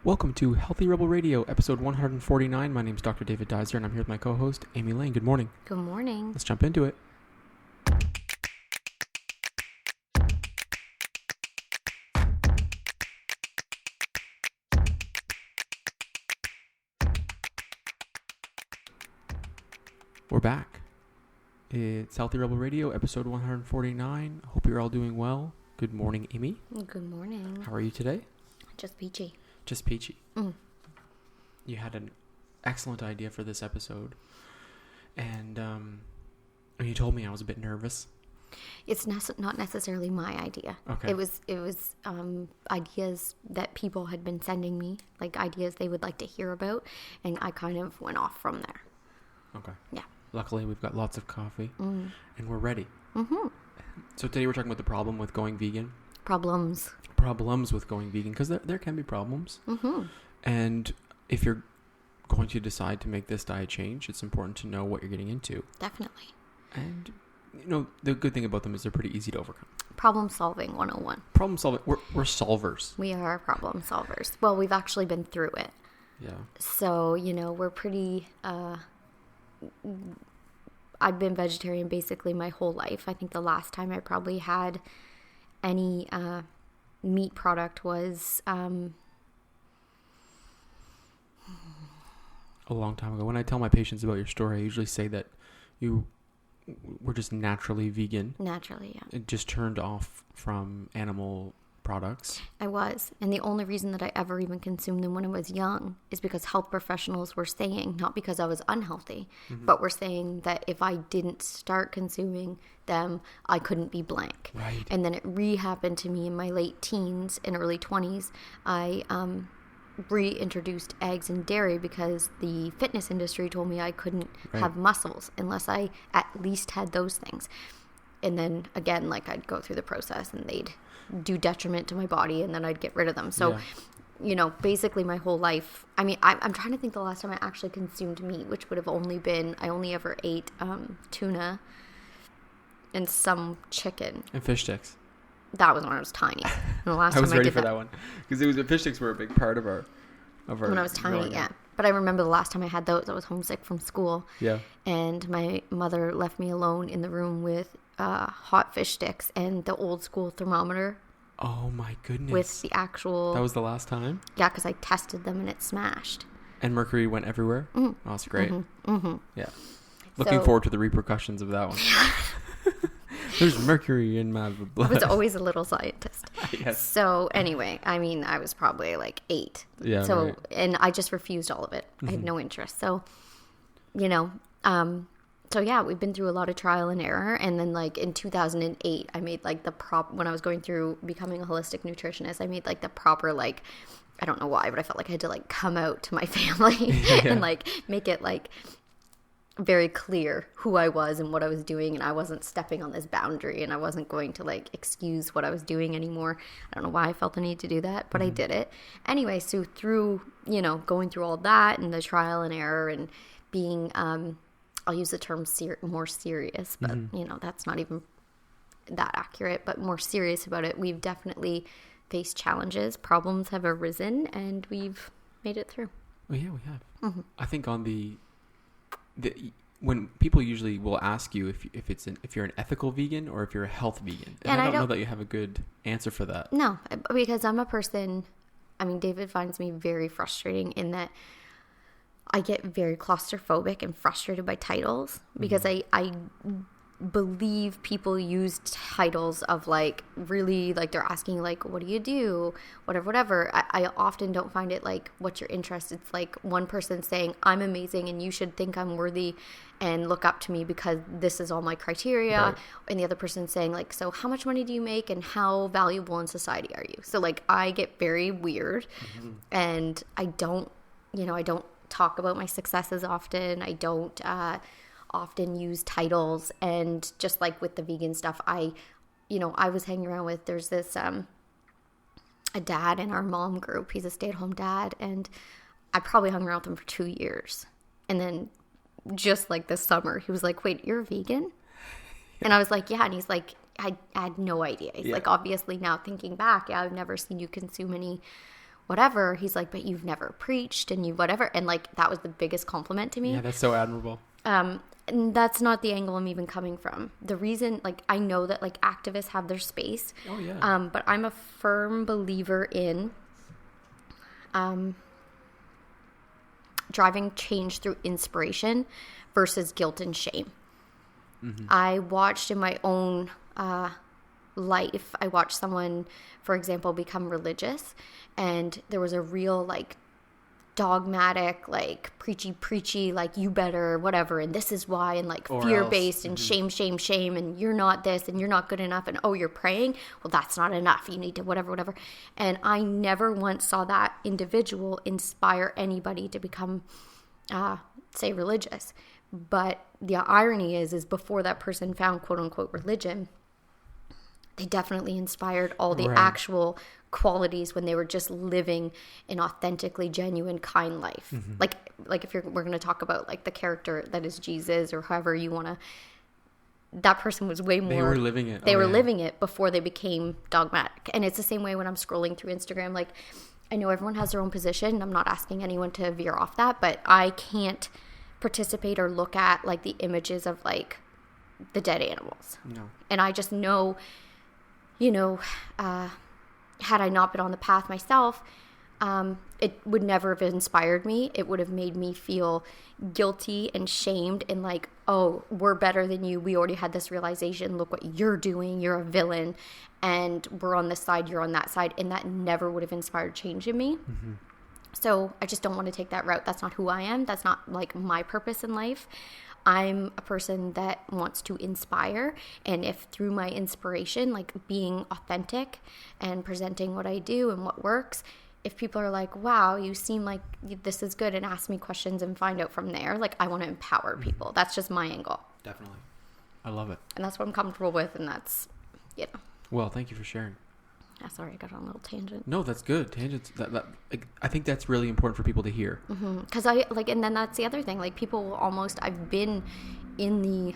Welcome to Healthy Rebel Radio, episode 149. My name's Dr. David Duizer, and I'm here with my co-host, Amy Lane. Good morning. Good morning. Let's jump into it. We're back. It's Healthy Rebel Radio, episode 149. Hope you're all doing well. Good morning, Amy. Good morning. How are you today? Just peachy. Just peachy. You had an excellent idea for this episode, and you told me I was a bit nervous. It's not necessarily my idea. Okay. It was ideas that people had been sending me, like ideas they would like to hear about, and I kind of went off from there. Okay. Yeah. Luckily, we've got lots of coffee, and we're ready. Mm-hmm. So today we're talking about the problem with going vegan. Problems with going vegan, because there can be problems. Mm-hmm. And if you're going to decide to make this diet change, it's important to know what you're getting into. Definitely. And, the good thing about them is they're pretty easy to overcome. Problem solving 101. Problem solving. We're solvers. We are problem solvers. Well, we've actually been through it. Yeah. So, we're pretty... I've been vegetarian basically my whole life. I think the last time I probably had any meat product was... a long time ago. When I tell my patients about your story, I usually say that you were just naturally vegan. Naturally, yeah. It just turned off from animal products. I was. And the only reason that I ever even consumed them when I was young is because health professionals were saying, not because I was unhealthy, but were saying that if I didn't start consuming them, I couldn't be blank. Right. And then it re-happened to me in my late teens and early 20s. I reintroduced eggs and dairy because the fitness industry told me I couldn't have muscles unless I at least had those things. And then again, I'd go through the process and they'd do detriment to my body and then I'd get rid of them. So, basically my whole life, I'm trying to think the last time I actually consumed meat, which would have only been, I only ever ate tuna and some chicken. And fish sticks. That was when I was tiny. And the last I was time ready I did for that one because the fish sticks were a big part of our when I was tiny, yeah. But I remember the last time I had those, I was homesick from school. Yeah. And my mother left me alone in the room with hot fish sticks and the old school thermometer. Oh my goodness. With the actual... That was the last time? Yeah, because I tested them and it smashed. And mercury went everywhere? Mm-hmm. Oh, that's great. Mm-hmm. Yeah. Looking forward to the repercussions of that one. There's mercury in my blood. I was always a little scientist. Yes. So anyway, I was probably 8. Yeah. So, right. And I just refused all of it. I had no interest. So, so yeah, we've been through a lot of trial and error. And then in 2008, I made when I was going through becoming a holistic nutritionist, I made the proper, I don't know why, but I felt like I had to come out to my family and make it very clear who I was and what I was doing, and I wasn't stepping on this boundary, and I wasn't going to excuse what I was doing anymore. I don't know why I felt the need to do that, but I did it anyway. So through going through all that and the trial and error and being I'll use the term more serious, but that's not even that accurate, but more serious about it. We've definitely faced challenges, problems have arisen, and we've made it through. Well, yeah, we have. I think on when people usually will ask you if you're an ethical vegan or if you're a health vegan, and I don't know that you have a good answer for that. No, because I'm a person. David finds me very frustrating in that I get very claustrophobic and frustrated by titles because I believe people use titles of really they're asking what do you do, whatever. I often don't find it what's your interest. It's one person saying I'm amazing and you should think I'm worthy and look up to me because this is all my criteria, right. And the other person saying so how much money do you make and how valuable in society are you? So I get very weird, and I don't talk about my successes often. I don't often use titles, and just with the vegan stuff, I was hanging around with, there's this a dad in our mom group. He's a stay-at-home dad, and I probably hung around with him for 2 years, and then just this summer he was wait, you're a vegan? And I was yeah. And he's I had no idea. He's obviously now thinking back, I've never seen you consume any whatever. He's like, but you've never preached and you whatever. And like, that was the biggest compliment to me. Yeah, that's so admirable. And that's not the angle I'm even coming from. The reason, like, I know that like activists have their space. Oh yeah. But I'm a firm believer in driving change through inspiration versus guilt and shame. Mm-hmm. I watched in my own life, I watched someone, for example, become religious, and there was a real like dogmatic, like preachy, like you better, whatever, and this is why, and like fear-based and shame, and you're not this, and you're not good enough, and oh, you're praying, well, that's not enough, you need to whatever. And I never once saw that individual inspire anybody to become, say, religious. But the irony is before that person found quote-unquote religion, they definitely inspired all the actual qualities when they were just living an authentically genuine, kind life. Mm-hmm. Like if we're going to talk about like the character that is Jesus or however you want to, that person was way more. They were living it. They were living it before they became dogmatic. And it's the same way when I'm scrolling through Instagram. Like, I know everyone has their own position. I'm not asking anyone to veer off that, but I can't participate or look at like the images of like the dead animals. No. And I just know, had I not been on the path myself, it would never have inspired me. It would have made me feel guilty and shamed and like, oh, we're better than you. We already had this realization. Look what you're doing. You're a villain. And we're on this side. You're on that side. And that never would have inspired change in me. Mm-hmm. So I just don't want to take that route. That's not who I am. That's not like my purpose in life. I'm a person that wants to inspire, and if through my inspiration, like being authentic and presenting what I do and what works, if people are like, wow, you seem like this is good, and ask me questions and find out from there, like I want to empower people. That's just my angle. Definitely. I love it. And that's what I'm comfortable with, and that's, Well, thank you for sharing. Yeah, sorry, I got on a little tangent. No, that's good. Tangents. I think that's really important for people to hear. Because and then that's the other thing. Like, people will almost. I've been in the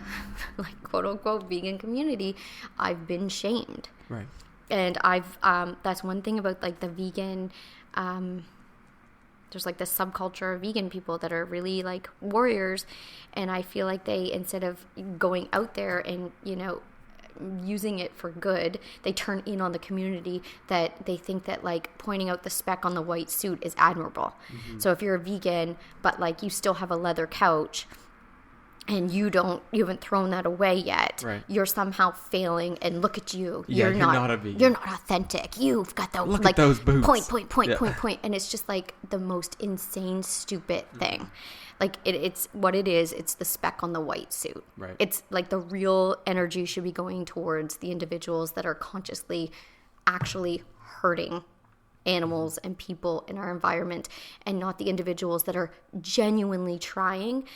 like quote unquote vegan community. I've been shamed. Right. And I've that's one thing about like the vegan. There's like this subculture of vegan people that are really like warriors, and I feel like they, instead of going out there and using it for good, they turn in on the community that they think that like pointing out the speck on the white suit is admirable. Mm-hmm. So if you're a vegan but like you still have a leather couch and you haven't thrown that away yet, right, you're somehow failing, and look at you. You're not a vegan. You're not authentic. You've got the look at those boots. Point. And it's just like the most insane, stupid thing. Like it's what it is. It's the speck on the white suit. Right. It's like the real energy should be going towards the individuals that are consciously actually hurting animals and people in our environment, and not the individuals that are genuinely trying.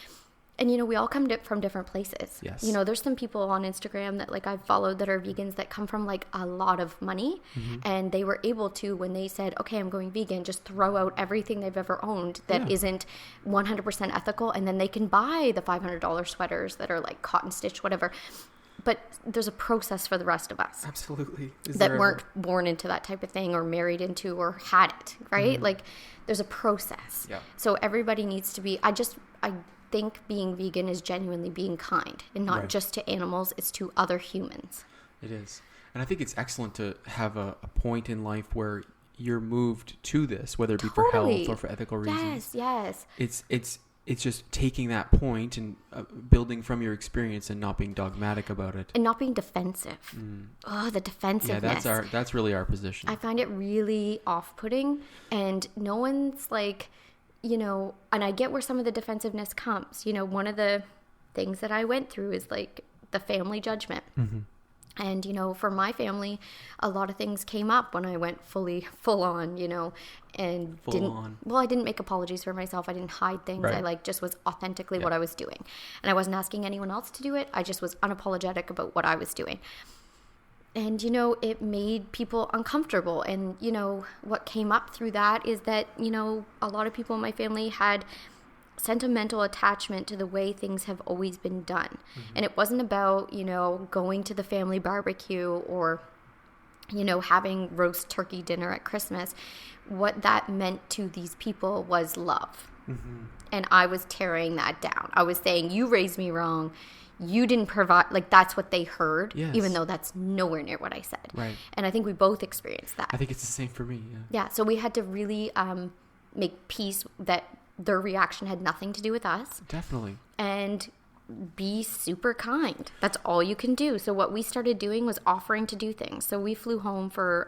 And, we all come from different places. Yes. There's some people on Instagram that, like, I've followed that are vegans that come from, like, a lot of money. Mm-hmm. And they were able to, when they said, okay, I'm going vegan, just throw out everything they've ever owned that isn't 100% ethical. And then they can buy the $500 sweaters that are, like, cotton stitched, whatever. But there's a process for the rest of us. Absolutely. That weren't born into that type of thing or married into or had it, right? Mm-hmm. Like, there's a process. Yeah. So everybody needs to be, I think being vegan is genuinely being kind, and not just to animals, it's to other humans. It is. And I think it's excellent to have a point in life where you're moved to this, whether it be for health or for ethical reasons. Yes. It's just taking that point and building from your experience and not being dogmatic about it. And not being defensive. Oh, the defensiveness. Yeah, that's really our position. I find it really off-putting, and no one's like, and I get where some of the defensiveness comes. One of the things that I went through is like the family judgment. Mm-hmm. And, for my family, a lot of things came up when I went full on, and I didn't make apologies for myself. I didn't hide things. Right. I just was authentically what I was doing. And I wasn't asking anyone else to do it. I just was unapologetic about what I was doing. And, it made people uncomfortable. And, what came up through that is that, a lot of people in my family had sentimental attachment to the way things have always been done. Mm-hmm. And it wasn't about, going to the family barbecue or having roast turkey dinner at Christmas, what that meant to these people was love. Mm-hmm. And I was tearing that down. I was saying, you raised me wrong. You didn't provide, like, that's what they heard, yes. even though that's nowhere near what I said. Right. And I think we both experienced that. I think it's the same for me. Yeah. So we had to really make peace that their reaction had nothing to do with us. Definitely. And be super kind. That's all you can do. So what we started doing was offering to do things. So we flew home for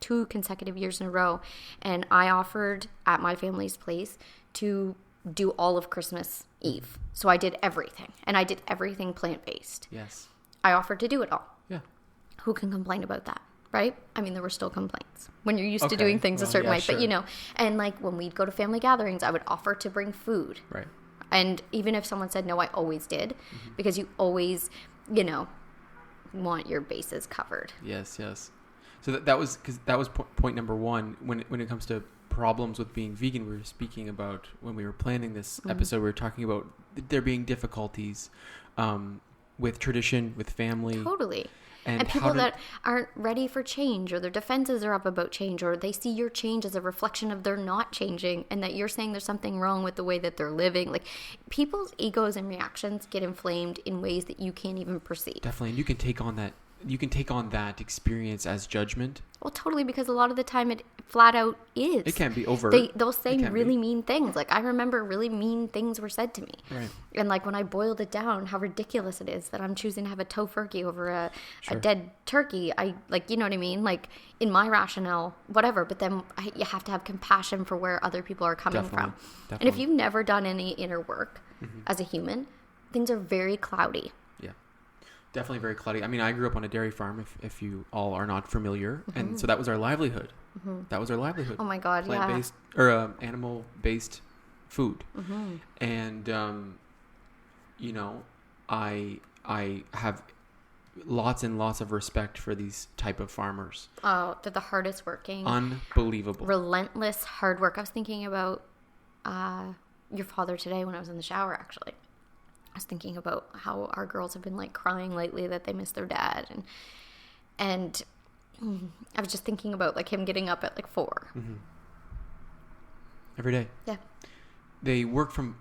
2 consecutive years in a row, and I offered at my family's place to do all of Christmas Eve. So I did everything, and I did everything plant-based. Yes. I offered to do it all. Yeah. Who can complain about that, right? I mean, there were still complaints when you're used to doing things a certain way. Sure. But, and like when we'd go to family gatherings, I would offer to bring food. Right. And even if someone said no, I always did, because you always, want your bases covered. Yes. So that was point number 1 when it comes to problems with being vegan. We were speaking about when we were planning this episode. We were talking about there being difficulties with tradition, with family. Totally. And people that aren't ready for change, or their defenses are up about change, or they see your change as a reflection of they're not changing, and that you're saying there's something wrong with the way that they're living. Like, people's egos and reactions get inflamed in ways that you can't even perceive. Definitely. And you can take on that. You can take on that experience as judgment. Well, totally, because a lot of the time it flat out is. It can be overt. They'll say really mean things. Like, I remember really mean things were said to me. Right. And like when I boiled it down, how ridiculous it is that I'm choosing to have a tofurkey over a dead turkey. I like, you know what I mean? Like, in my rationale, whatever. But then you have to have compassion for where other people are coming from. Definitely. And if you've never done any inner work as a human, things are very cloudy. Definitely very cloudy. I mean, I grew up on a dairy farm, if you all are not familiar. And so that was our livelihood. That was our livelihood. Oh my God, Plant-based, or animal-based food. And, I have lots and lots of respect for these type of farmers. Oh, they're the hardest working. Unbelievable. Relentless hard work. I was thinking about your father today when I was in the shower, actually. I was thinking about how our girls have been like crying lately that they miss their dad, and I was just thinking about like him getting up at like 4 every day. Yeah. They work from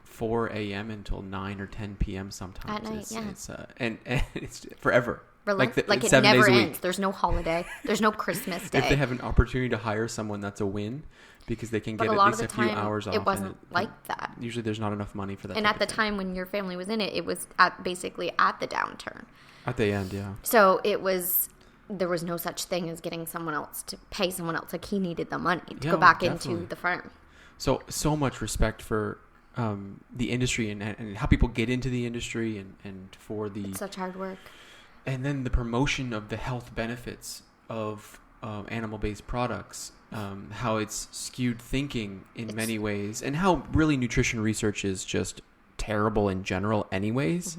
4 a.m. until 9 or 10 p.m. sometimes. At night, It's and it's forever. Like it 7 never days a ends. week. There's no holiday. There's no Christmas day. If they have an opportunity to hire someone, that's a win, because they can get at least a few hours off. It wasn't like that. Usually there's not enough money for that. And at the time when your family was in it, it was basically at the downturn. At the end, yeah. So there was no such thing as getting someone else to pay someone else. Like, he needed the money to go back into the farm. So much respect for the industry and how people get into the industry and for the... It's such hard work. And then the promotion of the health benefits of animal-based products, how it's skewed thinking in many ways, and how really nutrition research is just terrible in general anyways.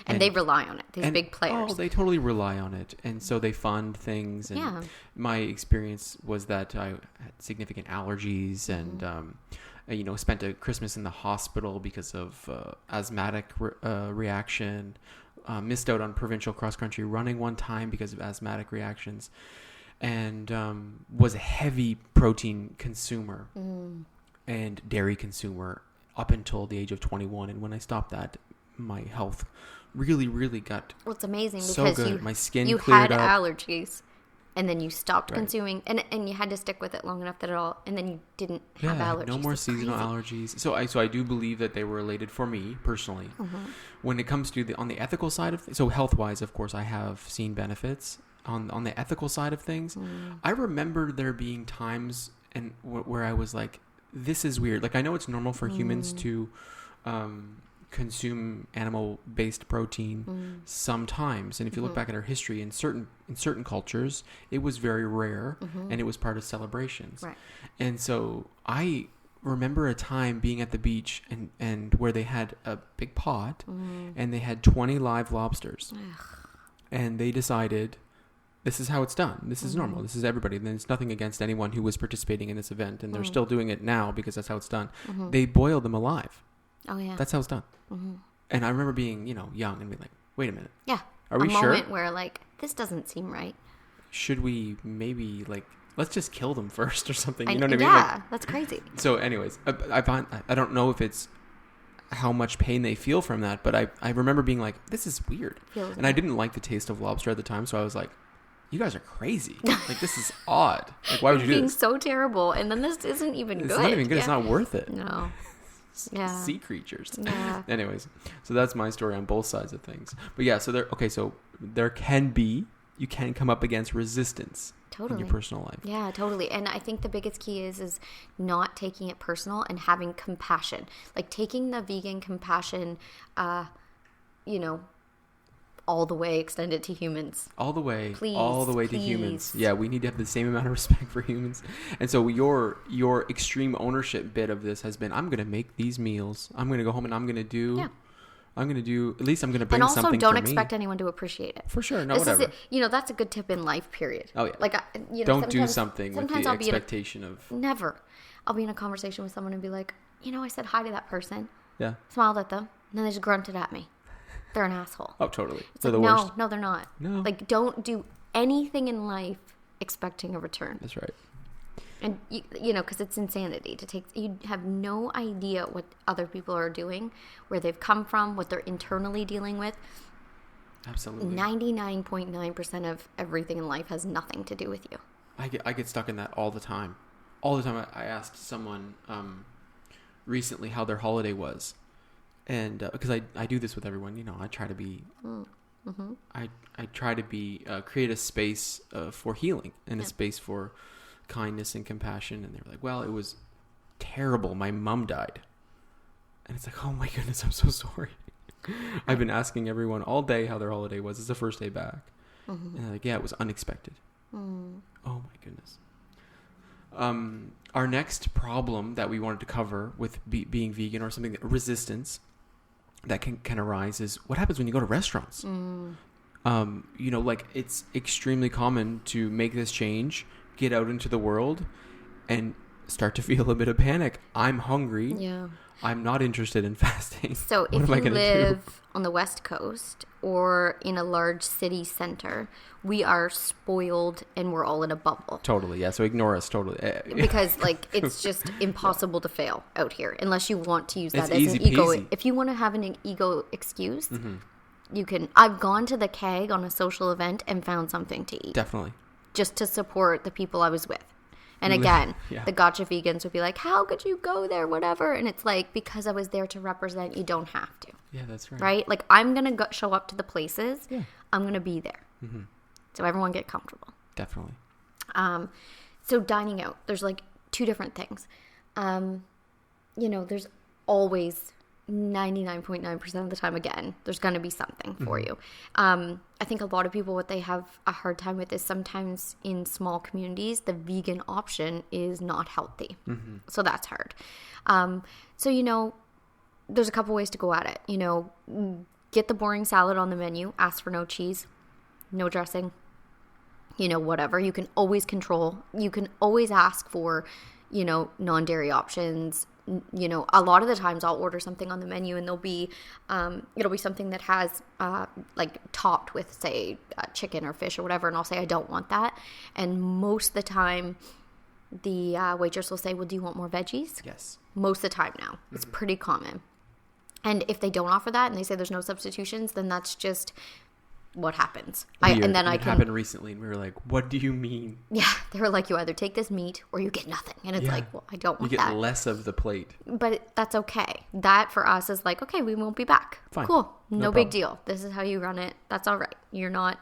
And they rely on it, these big players. Oh, they totally rely on it. And so they fund things. And my experience was that I had significant allergies and, spent a Christmas in the hospital because of asthmatic reaction. Missed out on provincial cross-country running one time because of asthmatic reactions, and was a heavy protein consumer and dairy consumer up until the age of 21. And when I stopped that, my health really, really got it's amazing so because good. My skin you cleared had up. allergies, and then you stopped consuming, and you had to stick with it long enough that and then you didn't have allergies. No more seasonal allergies. So I do believe that they were related for me personally. When it comes to on the ethical side of so health wise, of course, I have seen benefits on the ethical side of things. I remember there being times where I was like, this is weird. Like, I know it's normal for humans to consume animal-based protein sometimes, and if you look back at our history, in certain cultures, it was very rare, and it was part of celebrations. Right. And so I remember a time being at the beach and where they had a big pot, and they had 20 live lobsters, and they decided, this is how it's done. This is normal. This is everybody. And there's nothing against anyone who was participating in this event, and they're still doing it now because that's how it's done. They boiled them alive. Oh, yeah. That's how it's done. And I remember being, young and being like, wait a minute. Yeah. Are we sure? A moment where, like, this doesn't seem right. should we maybe like, let's just kill them first or something? You know what I mean? Yeah, like, that's crazy. So anyways, I don't know if it's how much pain they feel from that, but I remember being like, this is weird. And I didn't like the taste of lobster at the time, so I was like, you guys are crazy. Like, this is odd. Like, why would you do this? It's being so terrible, and then this isn't even good. It's not even good. Yeah. It's not worth it. No. Yeah. Sea creatures. Yeah. Anyways, so that's my story on both sides of things. But yeah, so there you can come up against resistance in your personal life. Yeah, totally. And I think the biggest key is not taking it personal and having compassion. Like taking the vegan compassion, all the way extended to humans. All the way. Please, all the way to humans. Yeah, we need to have the same amount of respect for humans. And so your extreme ownership bit of this has been, I'm going to make these meals. I'm going to go home and I'm going to do, at least I'm going to bring something for me. And also don't expect anyone to appreciate it. For sure. No, whatever. That's a good tip in life, period. Oh, yeah. Like, don't do something with the expectation of. Never. I'll be in a conversation with someone and be like, I said hi to that person. Yeah. Smiled at them. And then they just grunted at me. They're an asshole. Oh, totally. They're the worst. No, they're not. No. Like, don't do anything in life expecting a return. That's right. And, because it's insanity to take. You have no idea what other people are doing, where they've come from, what they're internally dealing with. Absolutely. 99.9% of everything in life has nothing to do with you. I get stuck in that all the time. All the time. I asked someone recently how their holiday was. And because I do this with everyone, I try to be, I try to be, create a space for healing and a space for kindness and compassion. And they were like, well, it was terrible. My mom died. And it's like, oh my goodness, I'm so sorry. I've been asking everyone all day how their holiday was. It's the first day back. And they're like, yeah, it was unexpected. Oh my goodness. Our next problem that we wanted to cover with being vegan or something, resistance, that can arise is what happens when you go to restaurants. Like it's extremely common to make this change, get out into the world, and start to feel a bit of panic. I'm hungry. Yeah. I'm not interested in fasting. So if you live on the West Coast or in a large city center, we are spoiled and we're all in a bubble. Totally, yeah. So ignore us totally. Because it's just impossible to fail out here unless you want to use that as an ego. Peasy. If you want to have an ego excuse, you can. I've gone to the keg on a social event and found something to eat. Definitely. Just to support the people I was with. And again, the gotcha vegans would be like, how could you go there, whatever? And it's like, because I was there to represent, you don't have to. Yeah, that's right. Right? Like, I'm going to show up to the places. Yeah. I'm going to be there. So everyone get comfortable. Definitely. So dining out, there's like two different things. There's always 99.9% of the time, again, there's going to be something for you. I think a lot of people, what they have a hard time with is sometimes in small communities, the vegan option is not healthy. So that's hard. There's a couple ways to go at it. Get the boring salad on the menu, ask for no cheese, no dressing, whatever. You can always control. You can always ask for, non-dairy options. A lot of the times I'll order something on the menu and it'll be something that has like topped with, say, chicken or fish or whatever, and I'll say I don't want that. And most of the time the waitress will say, well, do you want more veggies? Yes. Most of the time now. It's pretty common. And if they don't offer that and they say there's no substitutions, then that's just what happens. It happened recently and we were like, what do you mean? Yeah, they were like, you either take this meat or you get nothing. And it's like, well, I don't want that. You get less of the plate. But that's okay. That for us is like, okay, we won't be back. Fine. Cool. No big deal. This is how you run it. That's all right. You're not,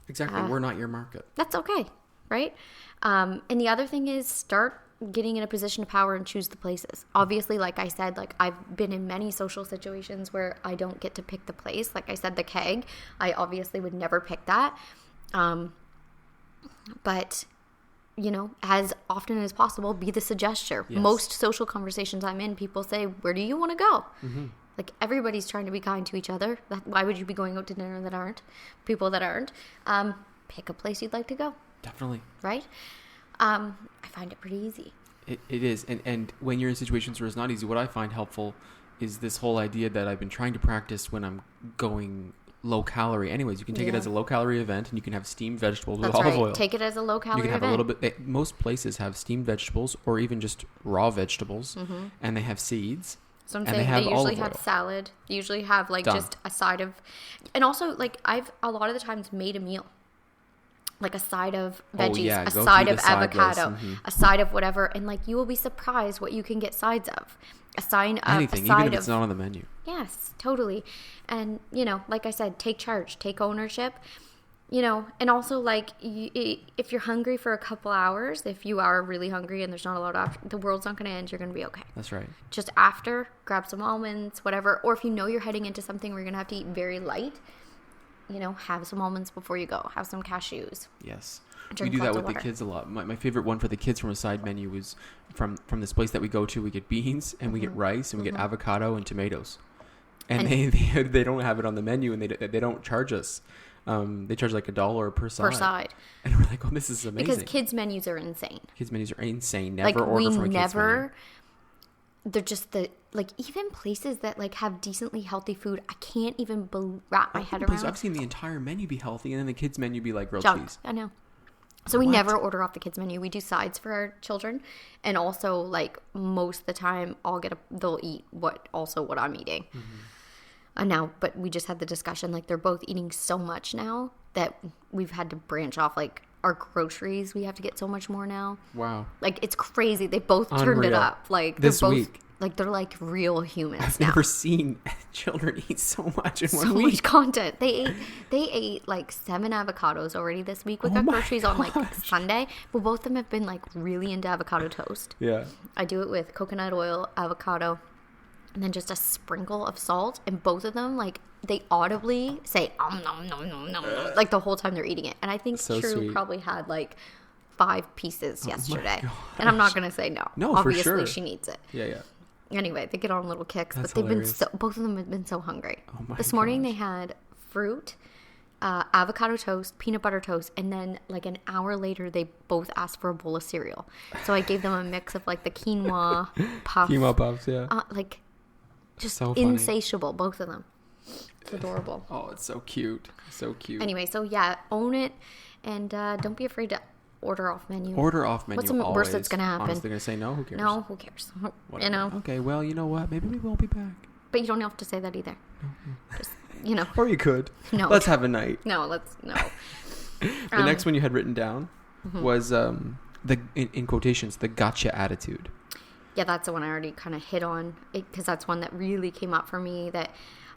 Exactly. We're not your market. That's okay. Right? And the other thing is start getting in a position of power and choose the places. Obviously, like I said, like I've been in many social situations where I don't get to pick the place. Like I said, the keg, I obviously would never pick that. But, as often as possible, be the suggester. Yes. Most social conversations I'm in, people say, where do you want to go? Like everybody's trying to be kind to each other. Why would you be going out to dinner that aren't? People that aren't. Pick a place you'd like to go. Definitely. Right? I find it pretty easy. It is. And when you're in situations where it's not easy, what I find helpful is this whole idea that I've been trying to practice when I'm going low calorie. Anyways, you can take it as a low calorie event, and you can have steamed vegetables with olive oil. Take it as a low calorie event. You can have a little bit. Most places have steamed vegetables or even just raw vegetables, and they have seeds. So I'm saying they usually have salad. They usually have like just a side of, and also like I've a lot of the times made a meal. Like a side of veggies, a side of avocado, a side of whatever, and like you will be surprised what you can get sides of. Anything, even if it's not on the menu. Yes, totally. And like I said, take charge, take ownership. And also like if you're hungry for a couple hours, if you are really hungry and there's not a lot of the world's not going to end, you're going to be okay. That's right. Just after, grab some almonds, whatever. Or if you're heading into something where you're going to have to eat very light. Have some almonds before you go. Have some cashews. Yes. We do that with the kids a lot. My favorite one for the kids from a side menu was from this place that we go to. We get beans and we get rice and we get avocado and tomatoes. And they don't have it on the menu, and they don't charge us. They charge like $1 per side. And we're like, oh, this is amazing. Because kids' menus are insane. Never order from a kids menu. They're just even places that like have decently healthy food, I can't even wrap my head around. I've seen the entire menu be healthy, and then the kids menu be like grilled cheese. I know. So we never order off the kids menu. We do sides for our children, and also like most of the time they'll eat what I'm eating. Now, but we just had the discussion, like they're both eating so much now that we've had to branch off like our groceries. We have to get so much more now. Wow. Like it's crazy. They both turned it up. Like this week. Like they're like real humans. I've never seen children eat so much in 1 week. So much content. They ate like 7 avocados already this week. We got groceries on like Sunday, but both of them have been like really into avocado toast. Yeah. I do it with coconut oil, avocado, and then just a sprinkle of salt. And both of them like they audibly say nom nom nom nom nom like the whole time they're eating it. And I think True probably had like 5 pieces yesterday. And I'm not gonna say no. No, obviously for sure. She needs it. Yeah. Anyway, they get on little kicks, That's but hilarious. both of them have been so hungry. This morning they had fruit, avocado toast, peanut butter toast, and then like an hour later they both asked for a bowl of cereal. So I gave them a mix of like the quinoa puff. Quinoa puffs, yeah. Like just so insatiable, both of them. It's adorable. Oh, it's so cute. So cute. Anyway, so yeah, own it, and don't be afraid to order off menu. What's the worst that's going to happen? Honestly, going to say no? Who cares? No, who cares? Whatever. Okay, well, you know what? Maybe we won't be back. But you don't have to say that either. No. Just, Or you could. No. Let's have a night. No. The next one you had written down was, in quotations, the gotcha attitude. Yeah, that's the one I already kind of hit on. Because that's one that really came up for me that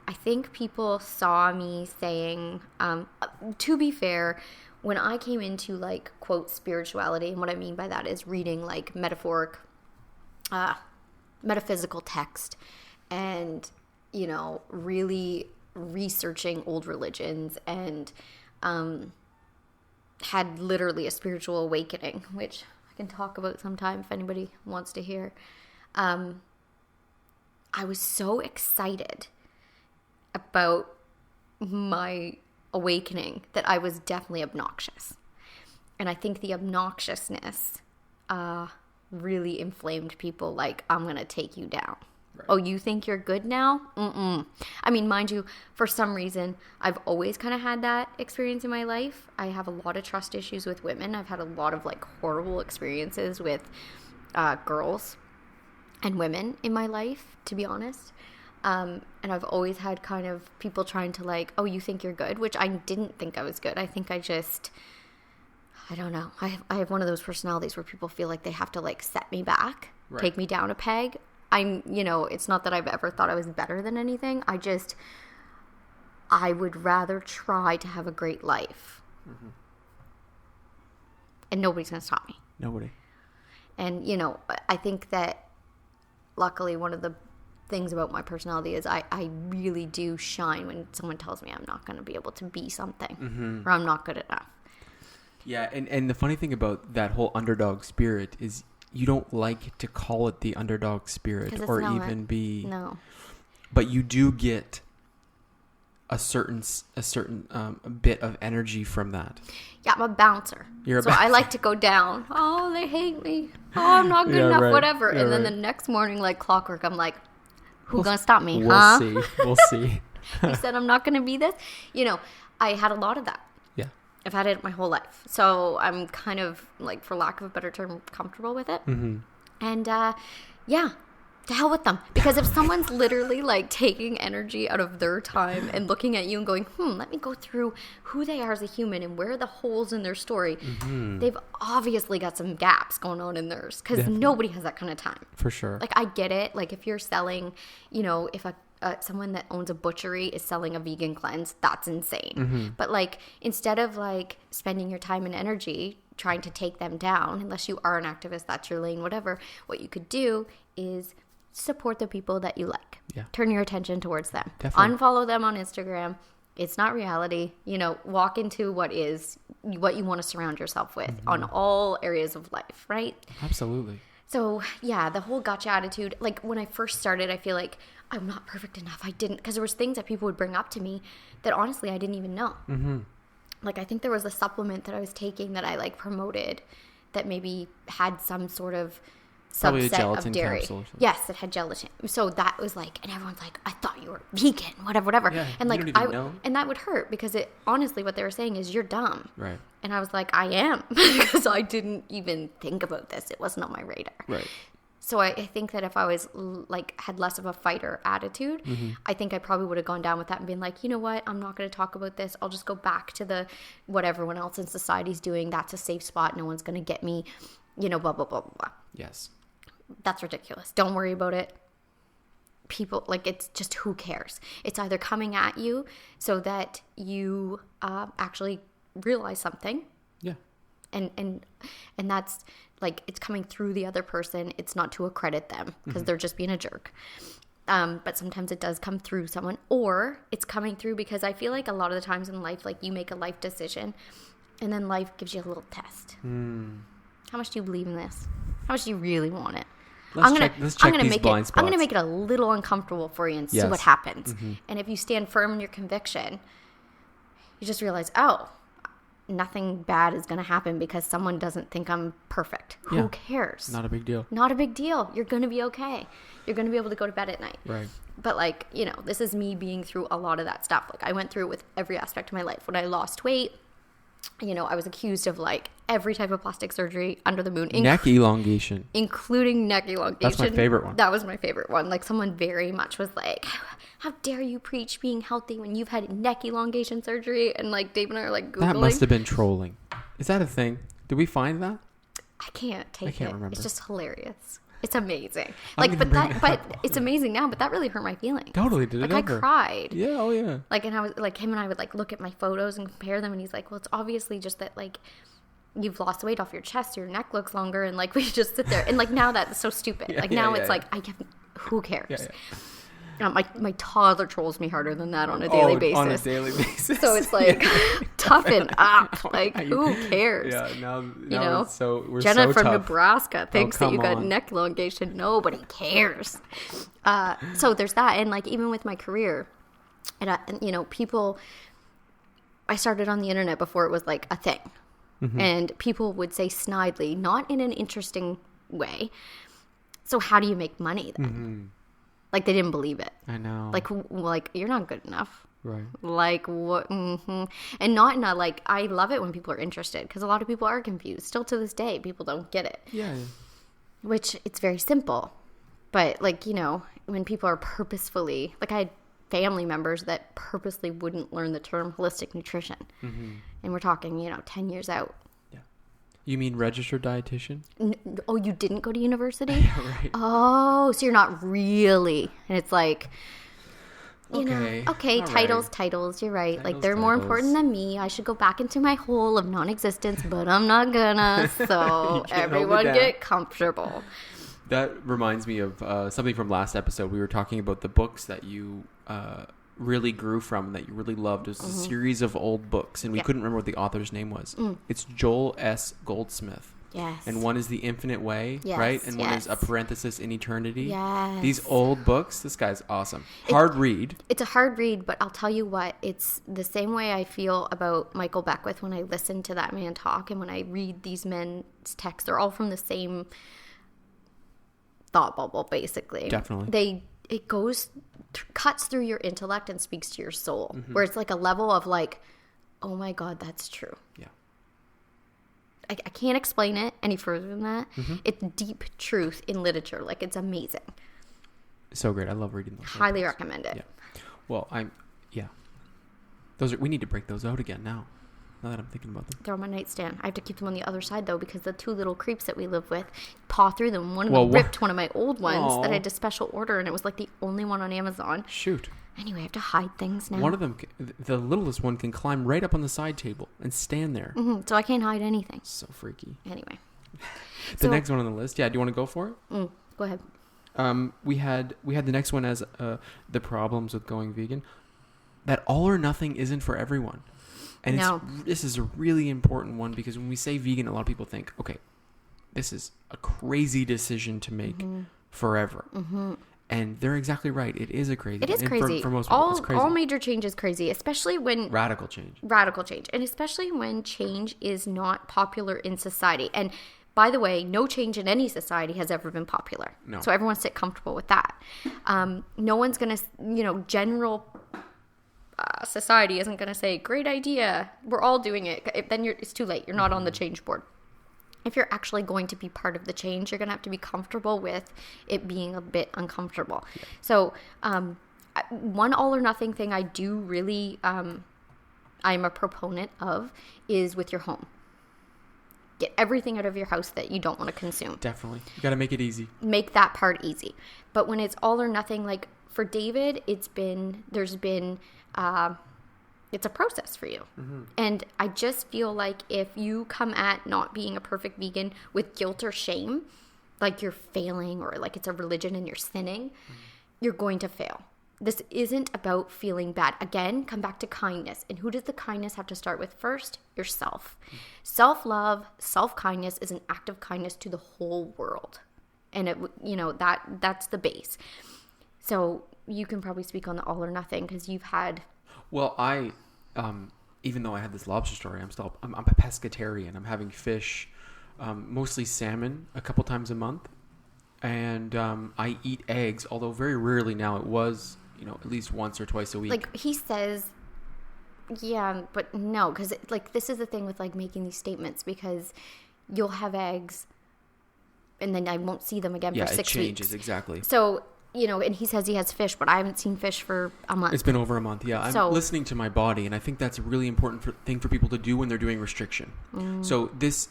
I think people saw me saying, to be fair, when I came into like quote spirituality, and what I mean by that is reading like metaphysical text and really researching old religions and had literally a spiritual awakening, which I can talk about sometime if anybody wants to hear. I was so excited about my awakening that I was definitely obnoxious. And I think the obnoxiousness really inflamed people like, I'm going to take you down. Right. Oh, you think you're good now? I mean, mind you, for some reason, I've always kind of had that experience in my life. I have a lot of trust issues with women. I've had a lot of like horrible experiences with girls and women in my life, to be honest. And I've always had kind of people trying to like, oh, you think you're good, which I didn't think I was good. I think I don't know. I have one of those personalities where people feel like they have to like set me back, take me down a peg. It's not that I've ever thought I was better than anything. I would rather try to have a great life. Mm-hmm. And nobody's going to stop me. Nobody. And, I think that luckily one of the things about my personality is I really do shine when someone tells me I'm not going to be able to be something or I'm not good enough. Yeah, and the funny thing about that whole underdog spirit is you don't like to call it the underdog spirit or even be... No. But you do get a certain bit of energy from that. Yeah, I'm a bouncer. I like to go down. Oh, they hate me. Oh, I'm not good enough, whatever. And then the next morning, like clockwork, I'm like, who's going to stop me, We'll see. You said I'm not going to be this. You know, I had a lot of that. Yeah. I've had it my whole life. So I'm kind of, like, for lack of a better term, comfortable with it. Mm-hmm. And, yeah, to hell with them. Because if someone's literally, like, taking energy out of their time and looking at you and going, let me go through who they are as a human and where are the holes in their story, they've obviously got some gaps going on in theirs. Because nobody has that kind of time. For sure. Like, I get it. Like, if you're selling, you know, if someone that owns a butchery is selling a vegan cleanse, that's insane. But, like, instead of, like, spending your time and energy trying to take them down, unless you are an activist, that's your lane, whatever, what you could do is support the people that you like. Yeah. Turn your attention towards them. Definitely. Unfollow them on Instagram. It's not reality. You know, walk into what you want to surround yourself with on all areas of life, right? Absolutely. So, yeah, the whole gotcha attitude, like, when I first started, I feel like I'm not perfect enough. I didn't, because there was things that people would bring up to me that honestly I didn't even know. Like, I think there was a supplement that I was taking that I, like, promoted that maybe had some sort of subset of dairy. Capsule. Yes, it had gelatin. So that was like, and everyone's like, I thought you were vegan, whatever. Yeah, and like, you don't even know. And that would hurt because it honestly, what they were saying is you're dumb. Right. And I was like, I am, because I didn't even think about this. It wasn't on my radar. Right. So I think that if I was like had less of a fighter attitude, I think I probably would have gone down with that and been like, you know what, I'm not going to talk about this. I'll just go back to what everyone else in society's doing. That's a safe spot. No one's going to get me, you know, blah, blah, blah, blah, blah. Yes. That's ridiculous. Don't worry about it. People, like, it's just, who cares? It's either coming at you so that you actually realize something. Yeah. And that's, like, it's coming through the other person. It's not to accredit them because they're just being a jerk. But sometimes it does come through someone, or it's coming through because I feel like a lot of the times in life, like, you make a life decision and then life gives you a little test. How much do you believe in this? How much do you really want it? Let's check these blind spots. I'm going to make it a little uncomfortable for you and see what happens. And if you stand firm in your conviction, you just realize, oh, nothing bad is going to happen because someone doesn't think I'm perfect. Who cares? Not a big deal. Not a big deal. You're going to be okay. You're going to be able to go to bed at night. Right. But, like, you know, this is me being through a lot of that stuff. Like, I went through it with every aspect of my life. When I lost weight, you know, I was accused of, like, every type of plastic surgery under the moon. Neck elongation. Including neck elongation. That's my favorite one. That was my favorite one. Like, someone very much was like, how dare you preach being healthy when you've had neck elongation surgery? And, like, Dave and I are, like, Googling. That must have been trolling. Is that a thing? Did we find that? I can't take it. I can't remember. It's just hilarious. It's amazing. Like, but it's amazing now, but that really hurt my feelings. Totally, did it like, ever? I cried. Yeah, oh yeah. Like, and I was like, him and I would, like, look at my photos and compare them, and he's like, well, it's obviously just that, like, you've lost weight off your chest, your neck looks longer, and, like, we just sit there, and, like, now that's so stupid. Like, who cares? Yeah. My toddler trolls me harder than that on a daily basis. On a daily basis. So it's like, toughen up. Like, who cares? Yeah, now you know, we're Jenna so from tough. Nebraska thinks that you got on. neck elongation. Nobody cares. So there's that. And, like, even with my career, and you know, people, I started on the internet before it was, like, a thing. And people would say snidely, not in an interesting way, so how do you make money then? Like, they didn't believe it. I know. Like, you're not good enough. Right. Like, what? And not in a, like, I love it when people are interested, because a lot of people are confused. Still to this day, people don't get it. Yeah. Which, it's very simple. But, like, you know, when people are purposefully, like, I had family members that purposely wouldn't learn the term holistic nutrition. And we're talking, you know, 10 years out. You mean registered dietitian? Oh, you didn't go to university? Right. Oh, so you're not really. And it's like, you know, okay, all titles, you're right. Like, they're more titles. important than me. I should go back into my hole of non-existence, but I'm not gonna. So everyone get comfortable. That reminds me of something from last episode. We were talking about the books that you really grew from, that you really loved. It was a series of old books, and we couldn't remember what the author's name was. It's Joel S. Goldsmith. Yes. And one is The Infinite Way, right? And one is A Parenthesis in Eternity. Yes. These old books, this guy's awesome. Hard read. It's a hard read, but I'll tell you what, it's the same way I feel about Michael Beckwith when I listen to that man talk, and when I read these men's texts. They're all from the same thought bubble, basically. Definitely. it cuts through your intellect and speaks to your soul, where it's like a level of like, oh my God, that's true. Yeah. I can't explain it any further than that. It's deep truth in literature. Like, it's amazing. So great. I love reading those. Highly recommend it. Yeah. Well, we need to break those out again now that I'm thinking about them. They're on my nightstand. I have to keep them on the other side, though, because the two little creeps that we live with paw through them. One of them ripped one of my old ones that I had to special order, and it was like the only one on Amazon. Shoot. Anyway, I have to hide things now. One of them, the littlest one, can climb right up on the side table and stand there. So I can't hide anything. So freaky. Anyway. The next one on the list. Yeah, do you want to go for it? Go ahead. We had the next one as the problems with going vegan. That all or nothing isn't for everyone. And this is a really important one, because when we say vegan, a lot of people think, okay, this is a crazy decision to make forever. And they're exactly right. It is crazy. It is crazy. For most people, it's crazy. All major change is crazy, especially when... Radical change. And especially when change is not popular in society. And by the way, no change in any society has ever been popular. No. So everyone sit comfortable with that. No one's going to, general... society isn't going to say, great idea, we're all doing it. Then it's too late. You're not on the change board. If you're actually going to be part of the change, you're going to have to be comfortable with it being a bit uncomfortable. Yeah. So one all or nothing thing I do really, I'm a proponent of, is with your home. Get everything out of your house that you don't want to consume. Definitely. You got to make it easy. Make that part easy. But when it's all or nothing, like for David, it's a process for you. And I just feel like if you come at not being a perfect vegan with guilt or shame, like you're failing or like it's a religion and you're sinning, you're going to fail. This isn't about feeling bad. Again, come back to kindness. And who does the kindness have to start with first? Yourself. Self-love, self-kindness is an act of kindness to the whole world. And that's the base. So you can probably speak on the all or nothing, because you've had... Well, I, even though I had this lobster story, I'm a pescatarian. I'm having fish, mostly salmon, a couple times a month. And I eat eggs, although very rarely now. It was, at least once or twice a week. Like he says, yeah, but no, because this is the thing with like making these statements, because you'll have eggs and then I won't see them again for 6 weeks. Yeah, it changes, exactly. So... and he says he has fish, but I haven't seen fish for a month. It's been over a month, yeah. I'm listening to my body, and I think that's a really important thing for people to do when they're doing restriction. So this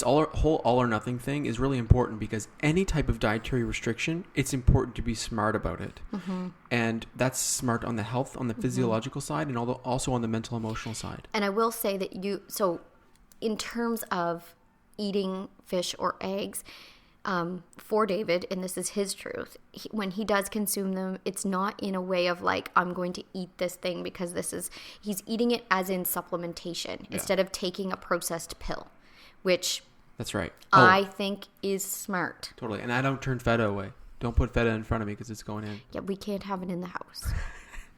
whole all or nothing thing is really important, because any type of dietary restriction, it's important to be smart about it. And that's smart on the health, on the physiological side, and also on the mental, emotional side. And I will say that in terms of eating fish or eggs... for David, and this is his truth, when he does consume them, it's not in a way of like, I'm going to eat this thing because he's eating it as in supplementation instead of taking a processed pill, which that's right. I think is smart. Totally. And I don't turn feta away. Don't put feta in front of me because it's going in. Yeah, we can't have it in the house.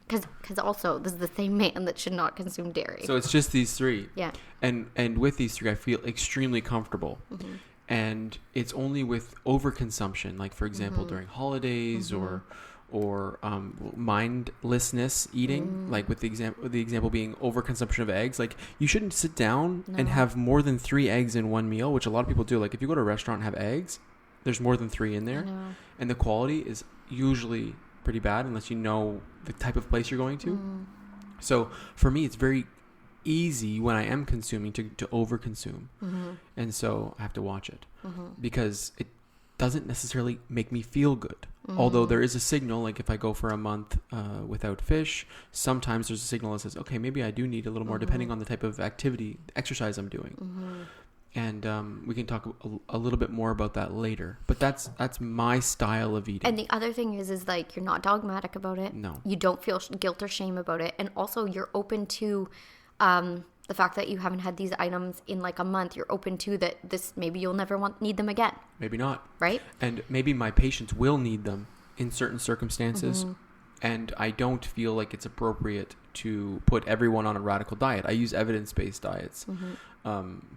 Because also, this is the same man that should not consume dairy. So it's just these three. Yeah. And with these three, I feel extremely comfortable. And it's only with overconsumption, like for example during holidays or mindlessness eating, like with the example being overconsumption of eggs. Like you shouldn't sit down and have more than 3 eggs in one meal, which a lot of people do. Like if you go to a restaurant and have eggs, there's more than 3 in there, and the quality is usually pretty bad unless you know the type of place you're going to. So for me, it's very easy when I am consuming to overconsume. And so I have to watch it because it doesn't necessarily make me feel good. Although there is a signal, like if I go for a month without fish, sometimes there's a signal that says, okay, maybe I do need a little more depending on the type of exercise I'm doing. And we can talk a little bit more about that later. But that's my style of eating. And the other thing is like you're not dogmatic about it. No. You don't feel guilt or shame about it. And also you're open to the fact that you haven't had these items in like a month. You're open to that maybe you'll never need them again. Maybe not. Right? And maybe my patients will need them in certain circumstances. And I don't feel like it's appropriate to put everyone on a radical diet. I use evidence-based diets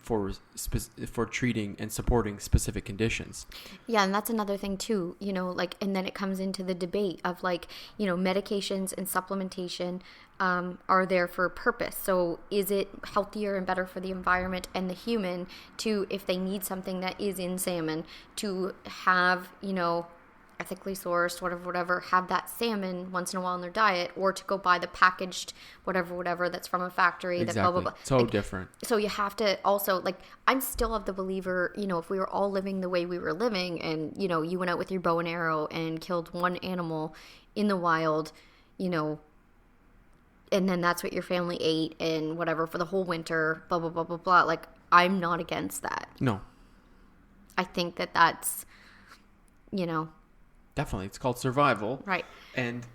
for treating and supporting specific conditions. Yeah, and that's another thing too, like, and then it comes into the debate of like, medications and supplementation are there for a purpose. So is it healthier and better for the environment and the human to, if they need something that is in salmon, to have, ethically sourced, whatever, have that salmon once in a while in their diet, or to go buy the packaged whatever that's from a factory. Exactly. That blah, blah, blah. So different. So you have to also, like, I'm still of the believer, if we were all living the way we were living and, you went out with your bow and arrow and killed one animal in the wild, and then that's what your family ate and whatever for the whole winter, blah, blah, blah, blah, blah. Like, I'm not against that. No. I think that's, Definitely. It's called survival. Right. And,